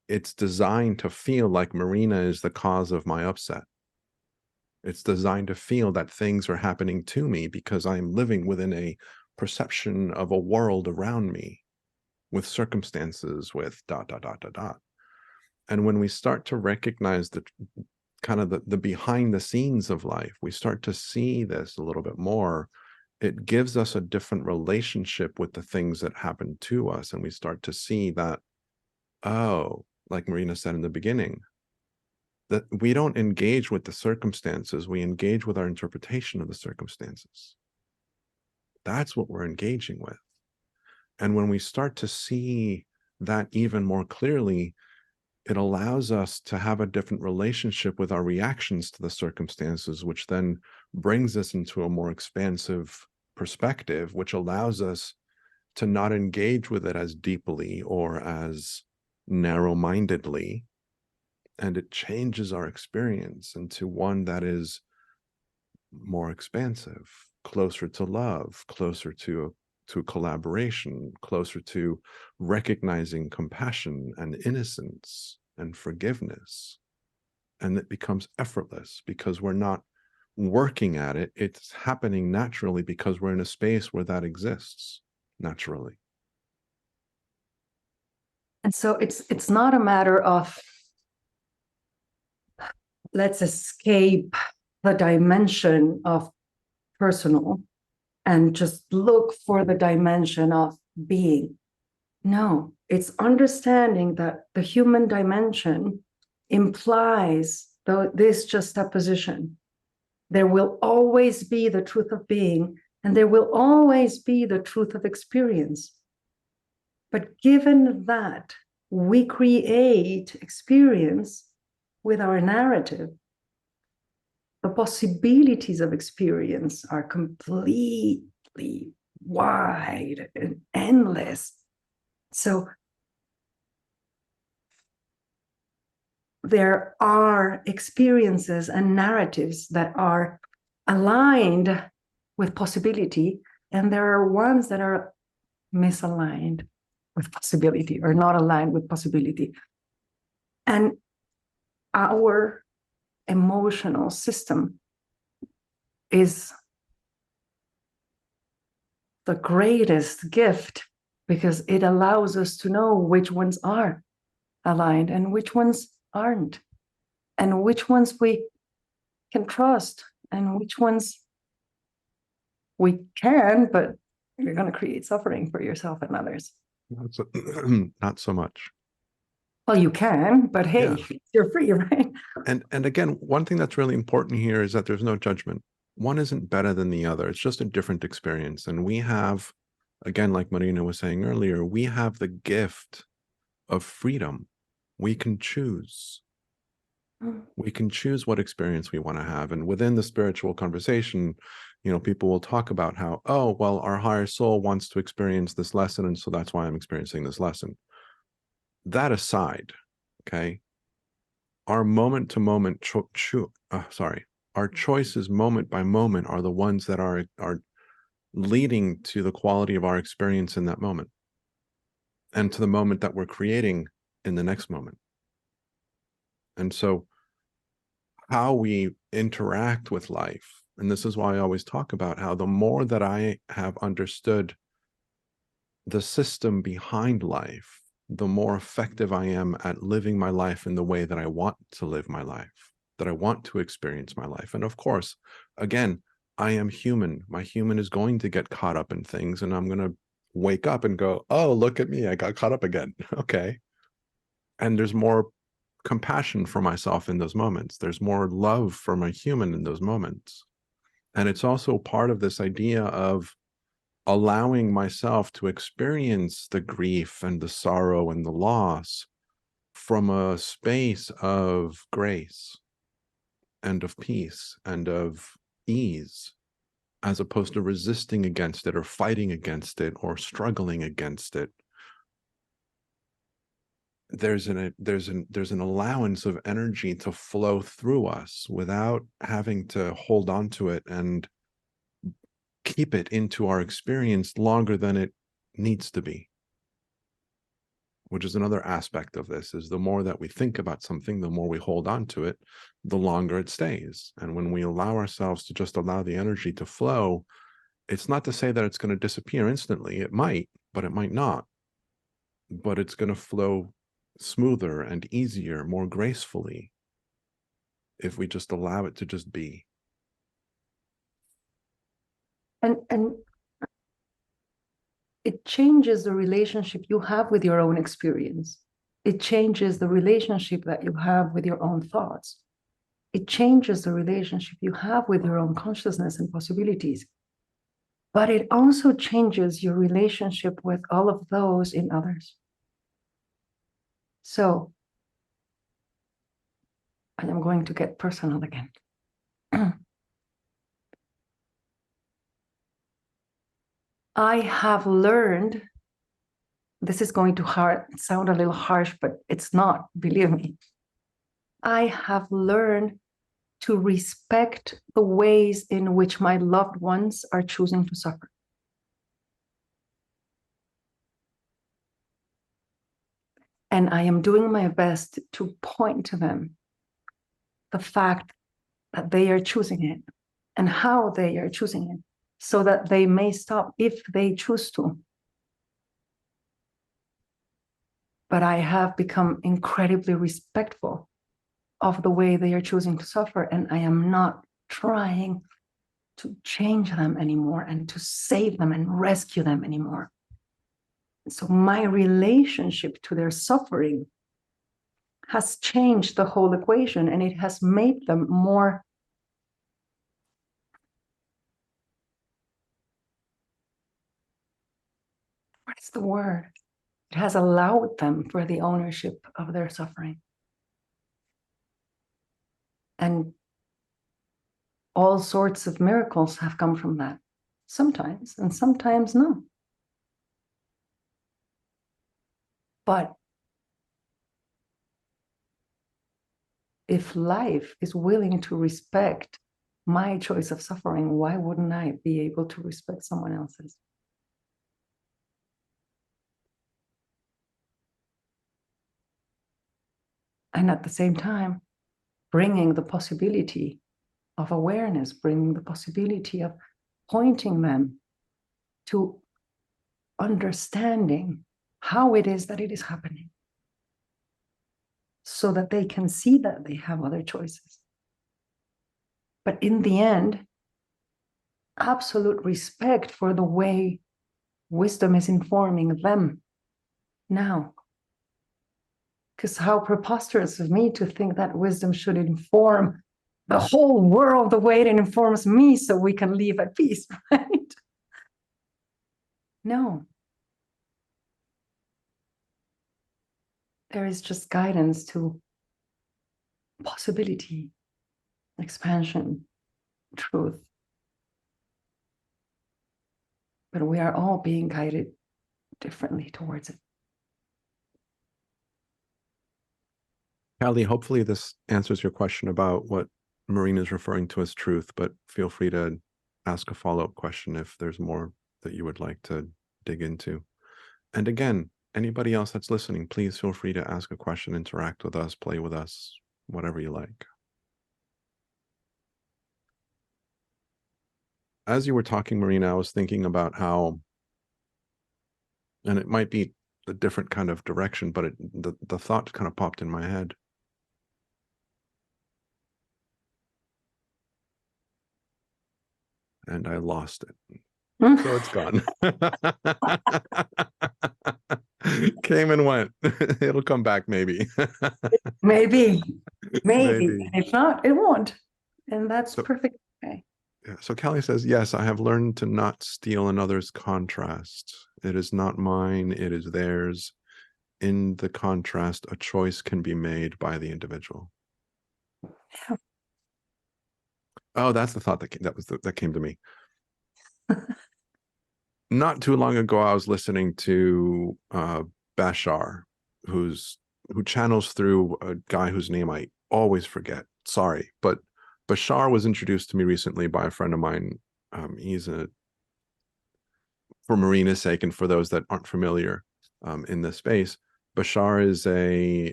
Speaker 3: it's designed to feel like Marina is the cause of my upset. It's designed to feel that things are happening to me because I'm living within a perception of a world around me, with circumstances, with ... And when we start to recognize the kind of the behind the scenes of life, we start to see this a little bit more. It gives us a different relationship with the things that happen to us. And we start to see that, oh, like Marina said in the beginning, that we don't engage with the circumstances, we engage with our interpretation of the circumstances. That's what we're engaging with. And when we start to see that even more clearly, it allows us to have a different relationship with our reactions to the circumstances, which then brings us into a more expansive perspective, which allows us to not engage with it as deeply or as narrow-mindedly. And it changes our experience into one that is more expansive, closer to love, closer to collaboration, closer to recognizing compassion and innocence and forgiveness. And it becomes effortless because we're not working at it. It's happening naturally because we're in a space where that exists naturally.
Speaker 2: And so it's not a matter of let's escape the dimension of personal and just look for the dimension of being. No, it's understanding that the human dimension implies this juxtaposition. There will always be the truth of being, and there will always be the truth of experience. But given that we create experience with our narrative, the possibilities of experience are completely wide and endless. So there are experiences and narratives that are aligned with possibility, and there are ones that are misaligned with possibility or not aligned with possibility. And our emotional system is the greatest gift because it allows us to know which ones are aligned and which ones aren't, and which ones we can trust and which ones we can, but you're going to create suffering for yourself and others.
Speaker 3: Not so much.
Speaker 2: Well, you can, but hey,
Speaker 3: Yeah.
Speaker 2: you're free, right?
Speaker 3: And again, one thing that's really important here is that there's no judgment. One isn't better than the other. It's just a different experience. And we have, again, like Marina was saying earlier, we have the gift of freedom. We can choose. We can choose what experience we want to have. And within the spiritual conversation, you know, people will talk about how, oh, well, our higher soul wants to experience this lesson, and so that's why I'm experiencing this lesson. That aside, okay, our moment to moment, our choices moment by moment are the ones that are leading to the quality of our experience in that moment and to the moment that we're creating in the next moment. And so how we interact with life, and this is why I always talk about how the more that I have understood the system behind life, the more effective I am at living my life in the way that I want to live my life, that I want to experience my life. And of course, again, I am human. My human is going to get caught up in things, and I'm going to wake up and go, oh, look at me, I got caught up again. Okay. And there's more compassion for myself in those moments. There's more love for my human in those moments. And it's also part of this idea of allowing myself to experience the grief and the sorrow and the loss from a space of grace and of peace and of ease, as opposed to resisting against it or fighting against it or struggling against it. There's an allowance of energy to flow through us without having to hold on to it and keep it into our experience longer than it needs to be. Which is another aspect of this, is the more that we think about something, the more we hold on to it, the longer it stays. And when we allow ourselves to just allow the energy to flow, it's not to say that it's going to disappear instantly. It might, but it might not. But it's going to flow smoother and easier, more gracefully, if we just allow it to just be.
Speaker 2: And it changes the relationship you have with your own experience. It changes the relationship that you have with your own thoughts. It changes the relationship you have with your own consciousness and possibilities. But it also changes your relationship with all of those in others. So, I am going to get personal again. I have learned, this is going to sound a little harsh, but it's not, believe me. I have learned to respect the ways in which my loved ones are choosing to suffer. And I am doing my best to point to them the fact that they are choosing it and how they are choosing it, so that they may stop if they choose to. But I have become incredibly respectful of the way they are choosing to suffer, and I am not trying to change them anymore and to save them and rescue them anymore. So my relationship to their suffering has changed the whole equation, and it has made them more what's the word? It has allowed them for the ownership of their suffering. And all sorts of miracles have come from that. Sometimes, and sometimes no. But if life is willing to respect my choice of suffering, why wouldn't I be able to respect someone else's? And at the same time, bringing the possibility of awareness, bringing the possibility of pointing them to understanding how it is that it is happening, so that they can see that they have other choices. But in the end, absolute respect for the way wisdom is informing them now. Because how preposterous of me to think that wisdom should inform the whole world the way it informs me so we can live at peace, right? No. There is just guidance to possibility, expansion, truth. But we are all being guided differently towards it.
Speaker 3: Callie, hopefully this answers your question about what Marina is referring to as truth, but feel free to ask a follow-up question if there's more that you would like to dig into. And again, anybody else that's listening, please feel free to ask a question, interact with us, play with us, whatever you like. As you were talking, Marina, I was thinking about how, and it might be a different kind of direction, but the thought kind of popped in my head. And I lost it. So it's gone. Came and went. It'll come back maybe.
Speaker 2: Maybe.
Speaker 3: Maybe.
Speaker 2: And if not, it won't. And that's perfect. Okay.
Speaker 3: Yeah. So Callie says, yes, I have learned to not steal another's contrast. It is not mine, it is theirs. In the contrast, a choice can be made by the individual.
Speaker 2: Yeah.
Speaker 3: Oh, that's the thought that came to me. Not too long ago, I was listening to Bashar, who channels through a guy whose name I always forget. Sorry, but Bashar was introduced to me recently by a friend of mine. He's for Marina's sake, and for those that aren't familiar in this space, Bashar is a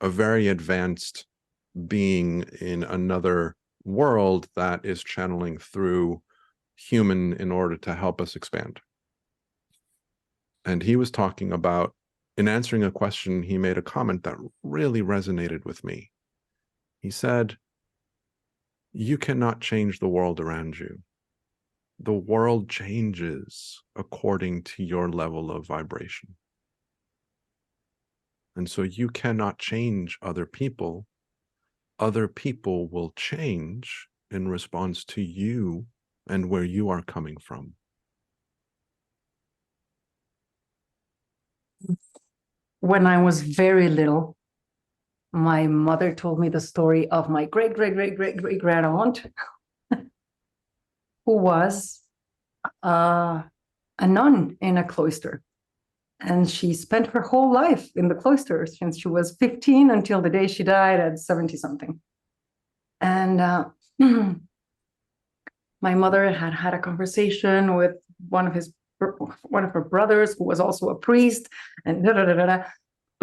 Speaker 3: very advanced being in another world that is channeling through human in order to help us expand. And he was talking about, in answering a question, he made a comment that really resonated with me. He said, you cannot change the world around you. The world changes according to your level of vibration. And so you cannot change other people. Other people will change in response to you and where you are coming from.
Speaker 2: When I was very little, my mother told me the story of my great-great-great-great-great-grandaunt, who was a nun in a cloister. And she spent her whole life in the cloister since she was 15 until the day she died at 70-something. And my mother had a conversation with one of her brothers, who was also a priest, and The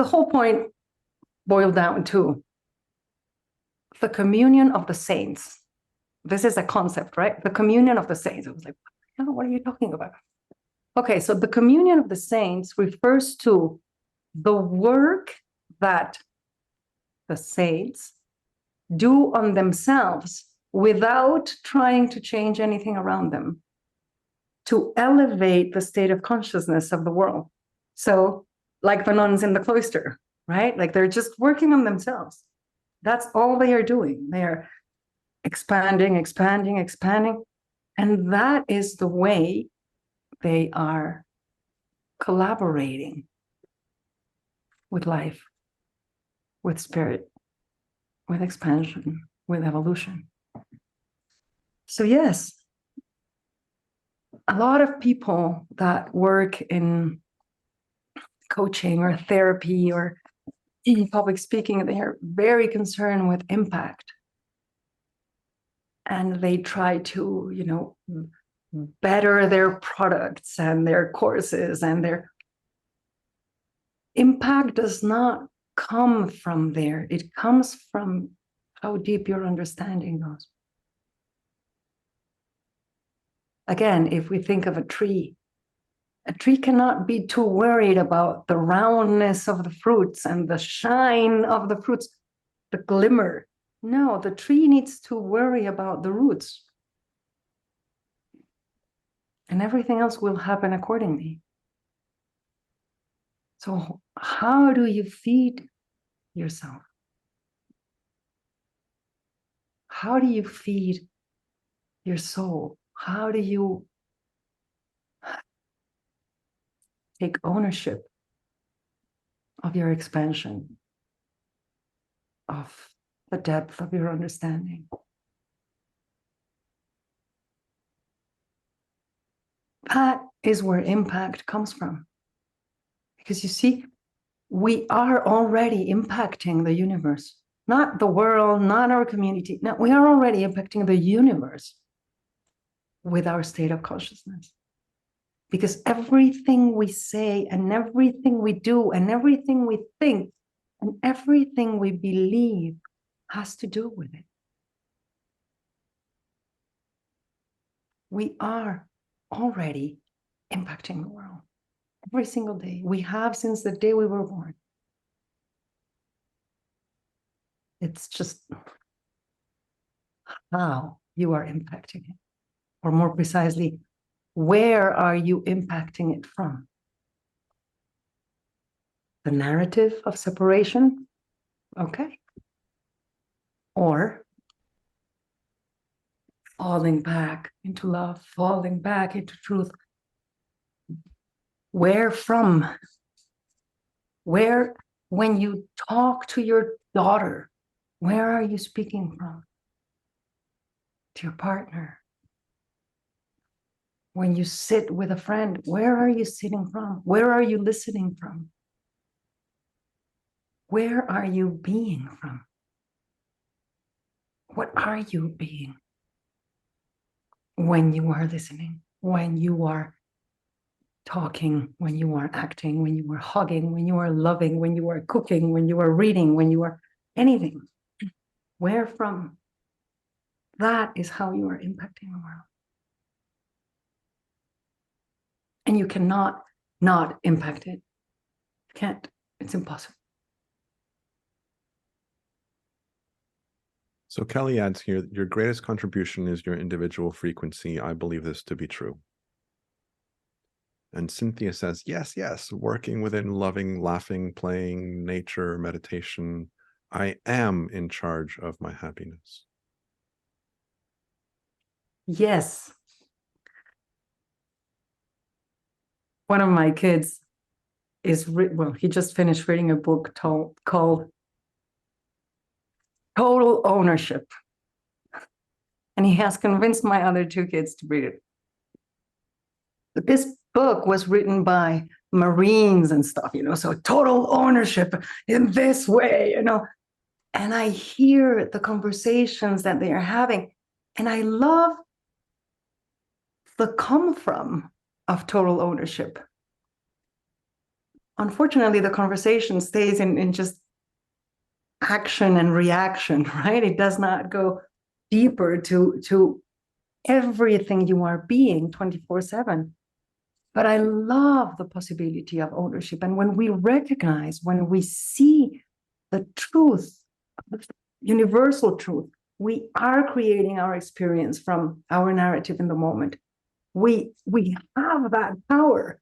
Speaker 2: whole point boiled down to the communion of the saints. This is a concept, right? The communion of the saints. I was like, what are you talking about? Okay, so the communion of the saints refers to the work that the saints do on themselves without trying to change anything around them, to elevate the state of consciousness of the world. So, like the nuns in the cloister, right? Like they're just working on themselves. That's all they are doing. They are expanding, expanding, expanding. And that is the way they are collaborating with life, with spirit, with expansion, with evolution. So yes, a lot of people that work in coaching or therapy or in public speaking, they are very concerned with impact. And they try to, better their products and their courses, and their impact does not come from there. It comes from how deep your understanding goes. Again, if we think of a tree cannot be too worried about the roundness of the fruits and the shine of the fruits, the glimmer. No, the tree needs to worry about the roots. And everything else will happen accordingly. So how do you feed yourself? How do you feed your soul? How do you take ownership of your expansion, of the depth of your understanding? That is where impact comes from. Because you see, we are already impacting the universe, not the world, not our community. No, we are already impacting the universe with our state of consciousness. Because everything we say and everything we do and everything we think and everything we believe has to do with it. We are already impacting the world every single day. We have since the day we were born. It's just how you are impacting it, or more precisely, where are you impacting it from? The narrative of separation? Okay. Or falling back into love, falling back into truth. Where from? Where, when you talk to your daughter, where are you speaking from? To your partner. When you sit with a friend, where are you sitting from? Where are you listening from? Where are you being from? What are you being when you are listening, when you are talking, when you are acting, when you are hugging, when you are loving, when you are cooking, when you are reading, when you are anything? Where from? That is how you are impacting the world. And you cannot not impact it. You can't. It's impossible.
Speaker 3: So Kelly adds here, your greatest contribution is your individual frequency. I believe this to be true. And Cynthia says, yes, yes, working within loving, laughing, playing, nature, meditation. I am in charge of my happiness.
Speaker 2: Yes. One of my kids is, he just finished reading a book called Total Ownership. And he has convinced my other two kids to read it. But this book was written by Marines and stuff, so total ownership in this way, And I hear the conversations that they are having, and I love the come from of total ownership. Unfortunately, the conversation stays in just action and reaction, right? It does not go deeper to everything you are being 24/7. But I love the possibility of ownership. And when we recognize, when we see the truth, the universal truth, we are creating our experience from our narrative in the moment. We have that power,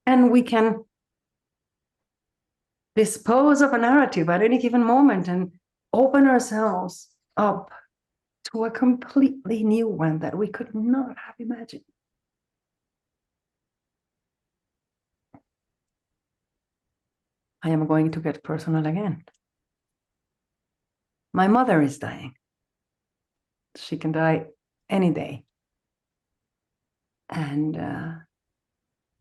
Speaker 2: and we can dispose of a narrative at any given moment and open ourselves up to a completely new one that we could not have imagined. I am going to get personal again. My mother is dying. She can die any day. And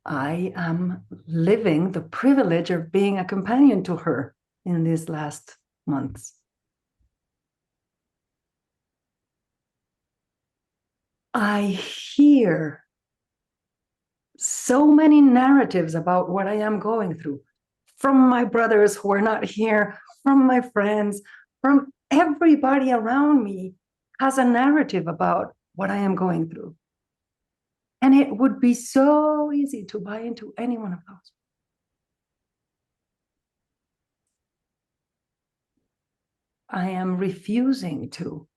Speaker 2: I am living the privilege of being a companion to her in these last months. I hear so many narratives about what I am going through from my brothers who are not here, from my friends, from everybody around me has a narrative about what I am going through. And it would be so easy to buy into any one of those. I am refusing to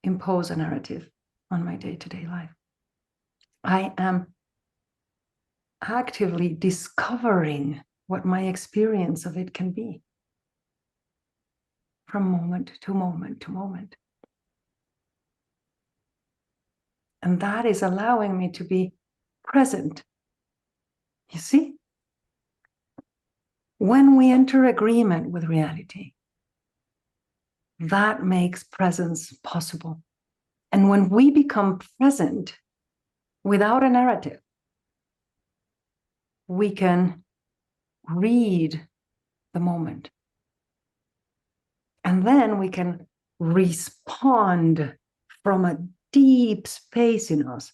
Speaker 2: impose a narrative on my day-to-day life. I am actively discovering what my experience of it can be from moment to moment to moment. And that is allowing me to be present. You see? When we enter agreement with reality, that makes presence possible. And when we become present without a narrative, we can read the moment. And then we can respond from a deep space in us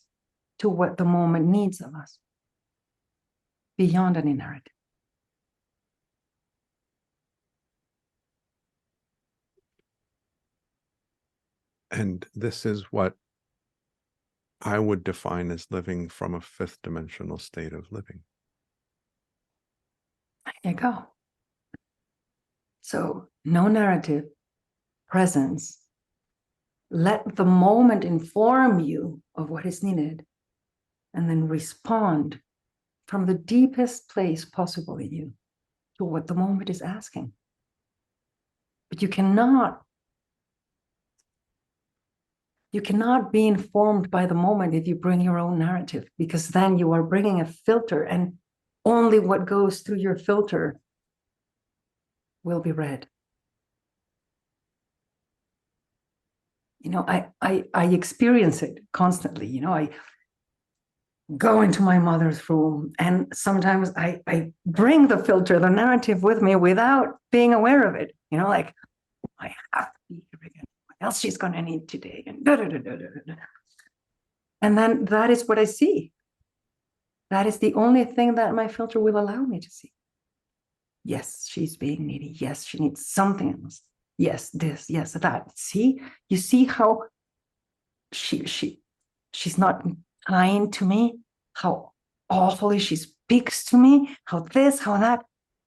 Speaker 2: to what the moment needs of us, beyond any narrative.
Speaker 3: And this is what I would define as living from a fifth dimensional state of living.
Speaker 2: There you go. So no narrative, presence. Let the moment inform you of what is needed, and then respond from the deepest place possible in you to what the moment is asking. But you cannot be informed by the moment if you bring your own narrative, because then you are bringing a filter, and only what goes through your filter will be read. You know, I experience it constantly. You know, I go into my mother's room, and sometimes I bring the filter, the narrative with me without being aware of it. You know, like, I have to be here again. What else she's going to need today? And da, da, da, da, da, da. And then that is what I see. That is the only thing that my filter will allow me to see. Yes, she's being needy. Yes, she needs something else. Yes, this, yes, that. See, you see how she's not kind to me, how awfully she speaks to me, how this, how that.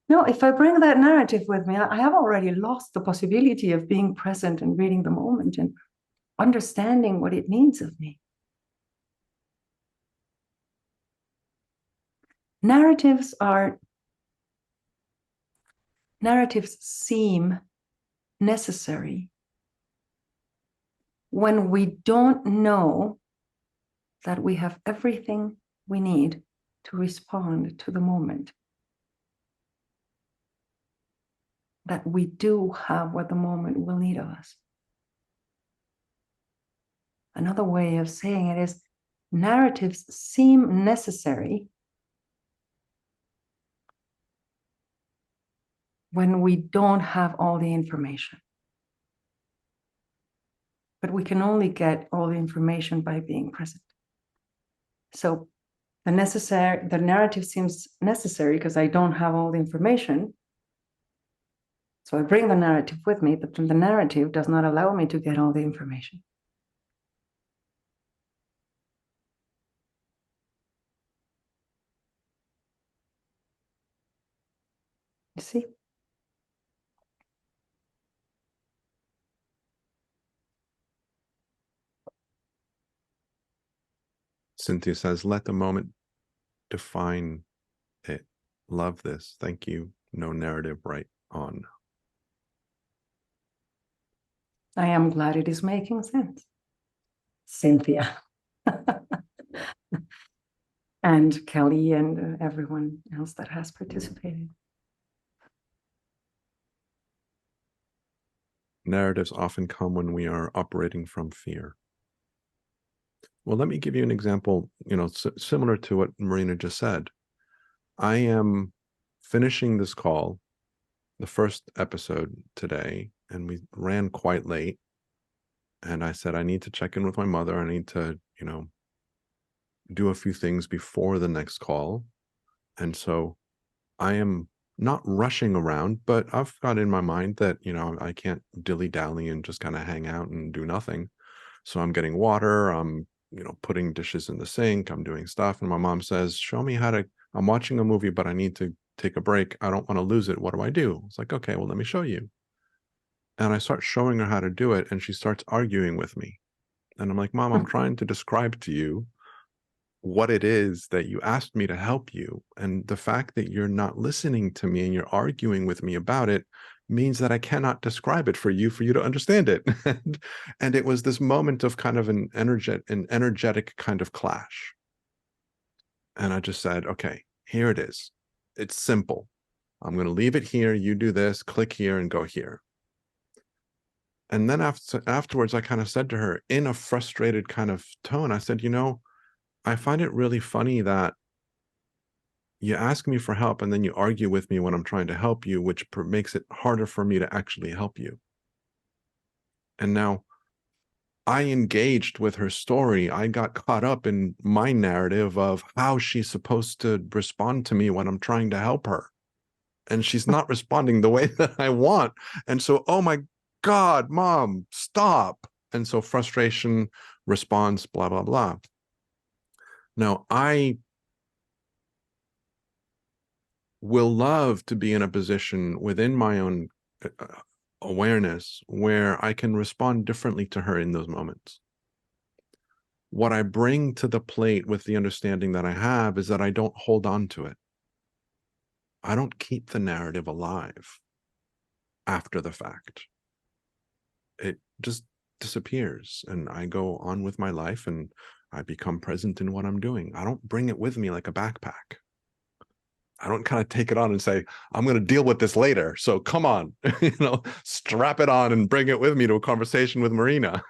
Speaker 2: No, if I bring that narrative with me, I have already lost the possibility of being present and reading the moment and understanding what it means of me. Narratives seem necessary when we don't know that we have everything we need to respond to the moment. That we do have what the moment will need of us. Another way of saying it is, narratives seem necessary when we don't have all the information. But we can only get all the information by being present. So the narrative seems necessary because I don't have all the information. So I bring the narrative with me, but the narrative does not allow me to get all the information. You see?
Speaker 3: Cynthia says, let the moment define it. Love this. Thank you. No narrative, right on.
Speaker 2: I am glad it is making sense. Cynthia. And Kelly and everyone else that has participated.
Speaker 3: Narratives often come when we are operating from fear. Well, let me give you an example, similar to what Marina just said. I am finishing this call, the first episode today, and we ran quite late. And I said, I need to check in with my mother. I need to, do a few things before the next call. And so I am not rushing around, but I've got in my mind that, you know, I can't dilly-dally and just kind of hang out and do nothing. So I'm getting water, I'm, you know, putting dishes in the sink, I'm doing stuff. And my mom says, show me how to, I'm watching a movie, but I need to take a break. I don't want to lose it. What do I do? It's like, okay, well, let me show you. And I start showing her how to do it. And she starts arguing with me. And I'm like, Mom, I'm trying to describe to you what it is that you asked me to help you. And the fact that you're not listening to me and you're arguing with me about it means that I cannot describe it for you to understand it. And it was this moment of kind of an energetic kind of clash. And I just said, okay, here it is. It's simple. I'm going to leave it here. You do this, click here and go here. And then afterwards, I kind of said to her in a frustrated kind of tone, I said, you know, I find it really funny that you ask me for help and then you argue with me when I'm trying to help you, which makes it harder for me to actually help you. And now I engaged with her story. I got caught up in my narrative of how she's supposed to respond to me when I'm trying to help her. And she's not responding the way that I want. And so, oh my God, Mom, stop. And so frustration, response, blah, blah, blah. Now, I will love to be in a position within my own awareness where I can respond differently to her in those moments. What I bring to the plate with the understanding that I have is that I don't hold on to it. I don't keep the narrative alive after the fact. It just disappears and I go on with my life and I become present in what I'm doing. I don't bring it with me like a backpack. I don't kind of take it on and say, I'm going to deal with this later. So come on, you know, strap it on and bring it with me to a conversation with Marina.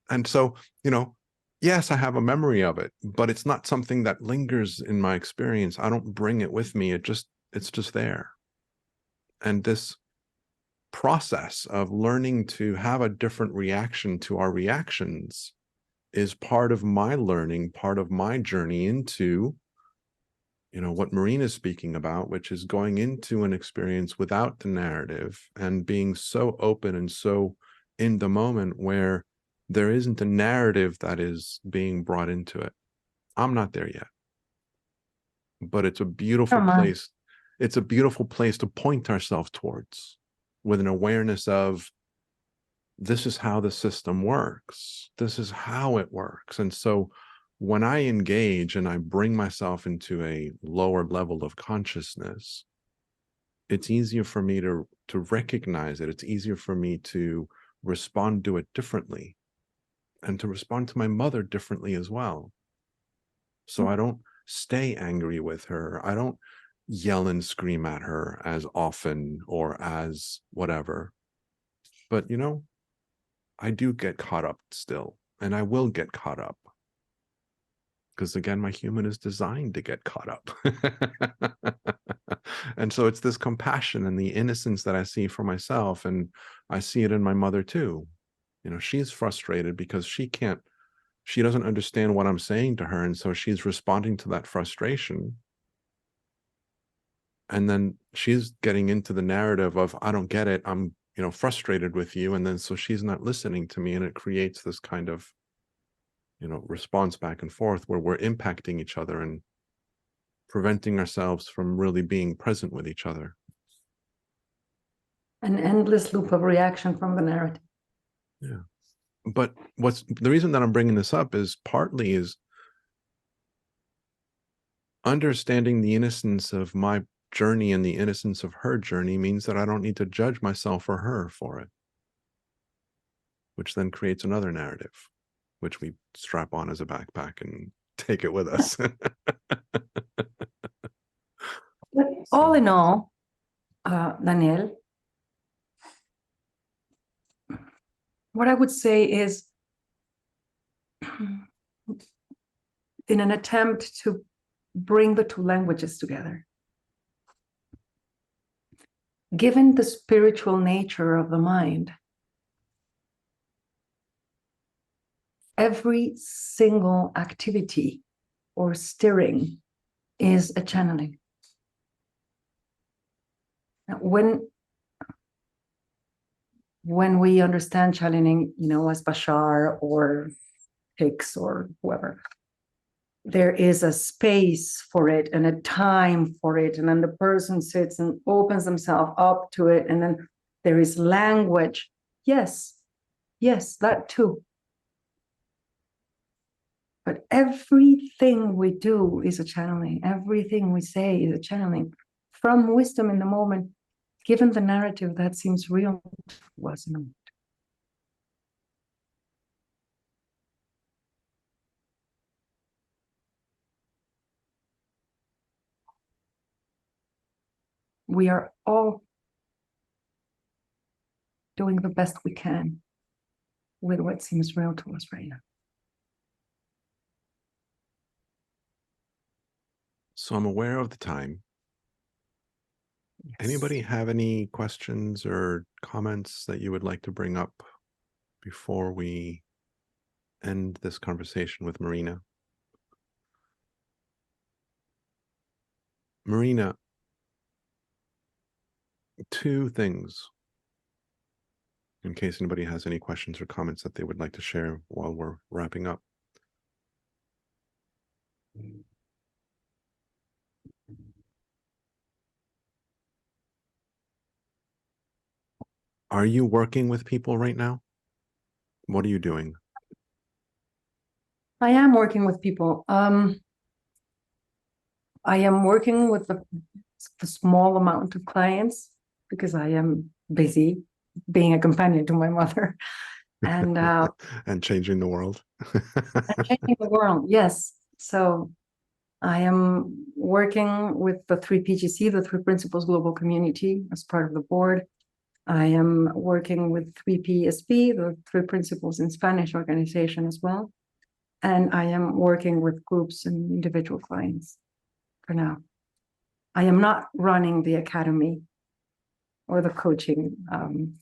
Speaker 3: And so, you know, yes, I have a memory of it, but it's not something that lingers in my experience. I don't bring it with me. It's just there. And this process of learning to have a different reaction to our reactions is part of my learning, part of my journey into, you know, what Marina is speaking about, which is going into an experience without the narrative and being so open and so in the moment where there isn't a narrative that is being brought into it. I'm not there yet, but it's a beautiful place. It's a beautiful place to point ourselves towards with an awareness of this is how the system works. This is how it works. And so when I engage and I bring myself into a lower level of consciousness, it's easier for me to recognize it. It's easier for me to respond to it differently and to respond to my mother differently as well. So I don't stay angry with her. I don't yell and scream at her as often or as whatever. But, you know, I do get caught up still, and I will get caught up. Because again, my human is designed to get caught up. And so it's this compassion and the innocence that I see for myself. And I see it in my mother too. You know, she's frustrated because she doesn't understand what I'm saying to her. And so she's responding to that frustration. And then she's getting into the narrative of, I don't get it. I'm, you know, frustrated with you. And then so she's not listening to me. And it creates this kind of, you know, response back and forth where we're impacting each other and preventing ourselves from really being present with each other.
Speaker 2: An endless loop of reaction from the narrative.
Speaker 3: Yeah. But the reason that I'm bringing this up is partly is understanding the innocence of my journey and the innocence of her journey means that I don't need to judge myself or her for it, which then creates another narrative, which we strap on as a backpack and take it with us.
Speaker 2: But all in all, Daniel, what I would say is, in an attempt to bring the two languages together, given the spiritual nature of the mind, every single activity or stirring is a channeling. When we understand channeling, as Bashar or Hicks or whoever, there is a space for it and a time for it. And then the person sits and opens themselves up to it. And then there is language. Yes, that too. But everything we do is a channeling. Everything we say is a channeling from wisdom in the moment, given the narrative that seems real to us in the moment. We are all doing the best we can with what seems real to us right now.
Speaker 3: So I'm aware of the time.
Speaker 2: Yes.
Speaker 3: Anybody have any questions or comments that you would like to bring up before we end this conversation with Marina? Marina, two things, in case anybody has any questions or comments that they would like to share while we're wrapping up. Are you working with people right now? What are you doing?
Speaker 2: I am working with people. I am working with a small amount of clients because I am busy being a companion to my mother and
Speaker 3: And changing the world.
Speaker 2: changing the world. Yes. So I am working with the 3PGC, the Three Principles Global Community, as part of the board. I am working with 3PSP, the Three Principles in Spanish organization as well. And I am working with groups and individual clients for now. I am not running the academy or the coaching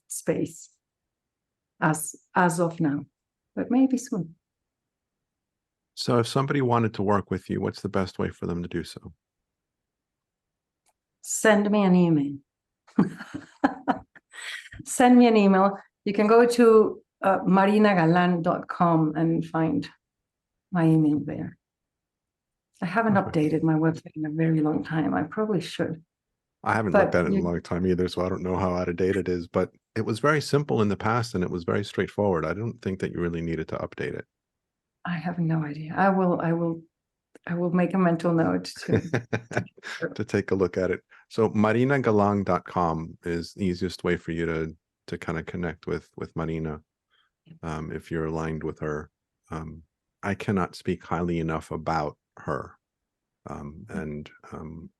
Speaker 2: space as of now, but maybe soon.
Speaker 3: So if somebody wanted to work with you, what's the best way for them to do so?
Speaker 2: Send me an email. Send me an email. You can go to marinagalan.com and find my email there. I haven't updated my website in a very long time. I probably should.
Speaker 3: I haven't looked at it in a long time either, so I don't know how out of date it is, but it was very simple in the past and it was very straightforward. I don't think that you really needed to update it.
Speaker 2: I have no idea. I will make a mental note
Speaker 3: to take a look at it. So marinagalan.com is the easiest way for you to kind of connect with Marina, if you're aligned with her. I cannot speak highly enough about her, and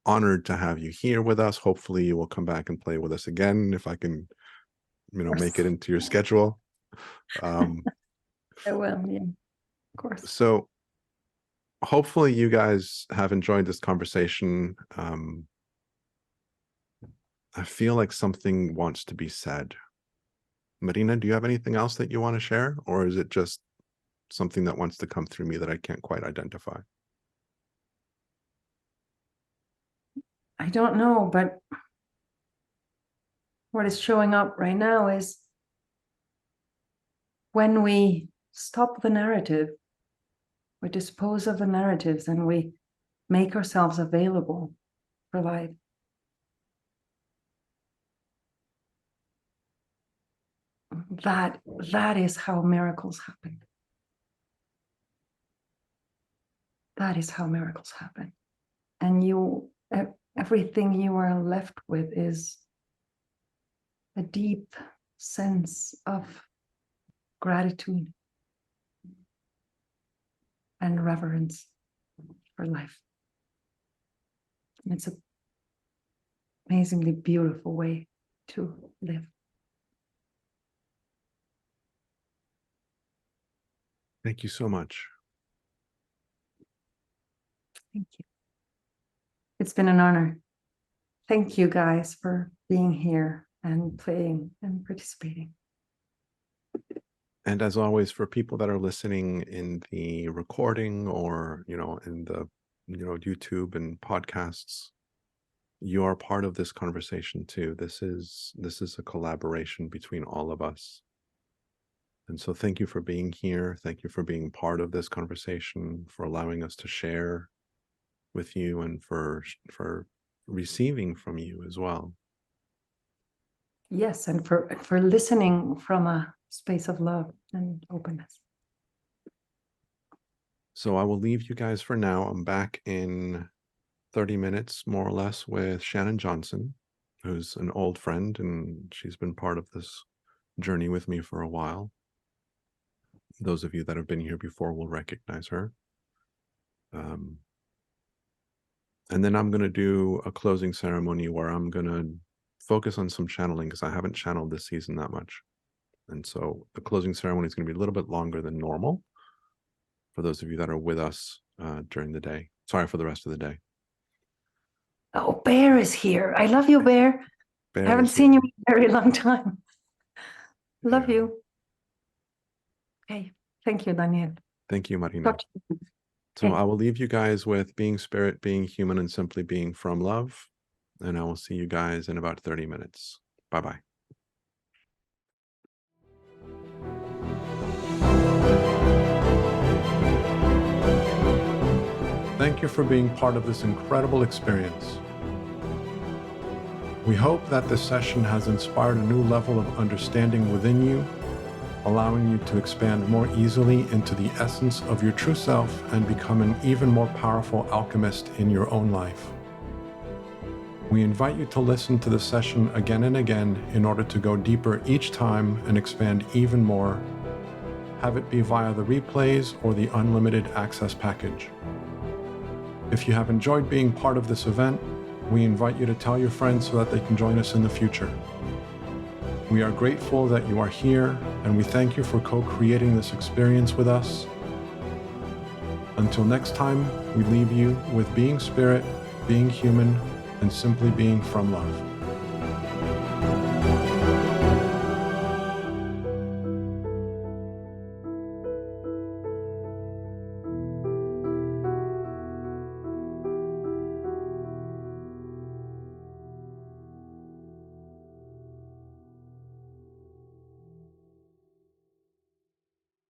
Speaker 3: honored to have you here with us. Hopefully you will come back and play with us again if I can, make it into your schedule.
Speaker 2: I will, yeah, of course.
Speaker 3: So hopefully you guys have enjoyed this conversation. I feel like something wants to be said. Marina, do you have anything else that you want to share, or is it just something that wants to come through me that I can't quite identify?
Speaker 2: I don't know, but what is showing up right now is when we stop the narrative, we dispose of the narratives and we make ourselves available for life. That is how miracles happen. That is how miracles happen. And everything you are left with is a deep sense of gratitude and reverence for life. It's an amazingly beautiful way to live.
Speaker 3: Thank you so much.
Speaker 2: Thank you. It's been an honor. Thank you guys for being here and playing and participating.
Speaker 3: And as always, for people that are listening in the recording or, in the, YouTube and podcasts, you are part of this conversation too. This is a collaboration between all of us. And so thank you for being here. Thank you for being part of this conversation, for allowing us to share with you, and for receiving from you as well.
Speaker 2: Yes, and for listening from a space of love and openness.
Speaker 3: So I will leave you guys for now. I'm back in 30 minutes, more or less, with Shannon Johnson, who's an old friend, and she's been part of this journey with me for a while. Those of you that have been here before will recognize her. And then I'm going to do a closing ceremony where I'm going to focus on some channeling, because I haven't channeled this season that much. And so the closing ceremony is going to be a little bit longer than normal for those of you that are with us during the day. Sorry, for the rest of the day.
Speaker 2: Oh, Bear is here. I love you, Bear.
Speaker 3: Bear
Speaker 2: I haven't
Speaker 3: is
Speaker 2: seen
Speaker 3: here.
Speaker 2: you in a very long time. Love
Speaker 3: Yeah.
Speaker 2: you. Okay. Thank you, Daniel.
Speaker 3: Thank you, Marina.
Speaker 2: Talk to you.
Speaker 3: So
Speaker 2: Okay.
Speaker 3: I will leave you guys with being spirit, being human, and simply being from love. And I will see you guys in about 30 minutes. Bye-bye. Thank you for being part of this incredible experience. We hope that this session has inspired a new level of understanding within you, allowing you to expand more easily into the essence of your true self and become an even more powerful alchemist in your own life. We invite you to listen to the session again and again in order to go deeper each time and expand even more. Have it be via the replays or the unlimited access package. If you have enjoyed being part of this event, we invite you to tell your friends so that they can join us in the future. We are grateful that you are here, and we thank you for co-creating this experience with us. Until next time, we leave you with being spirit, being human, and simply being from love.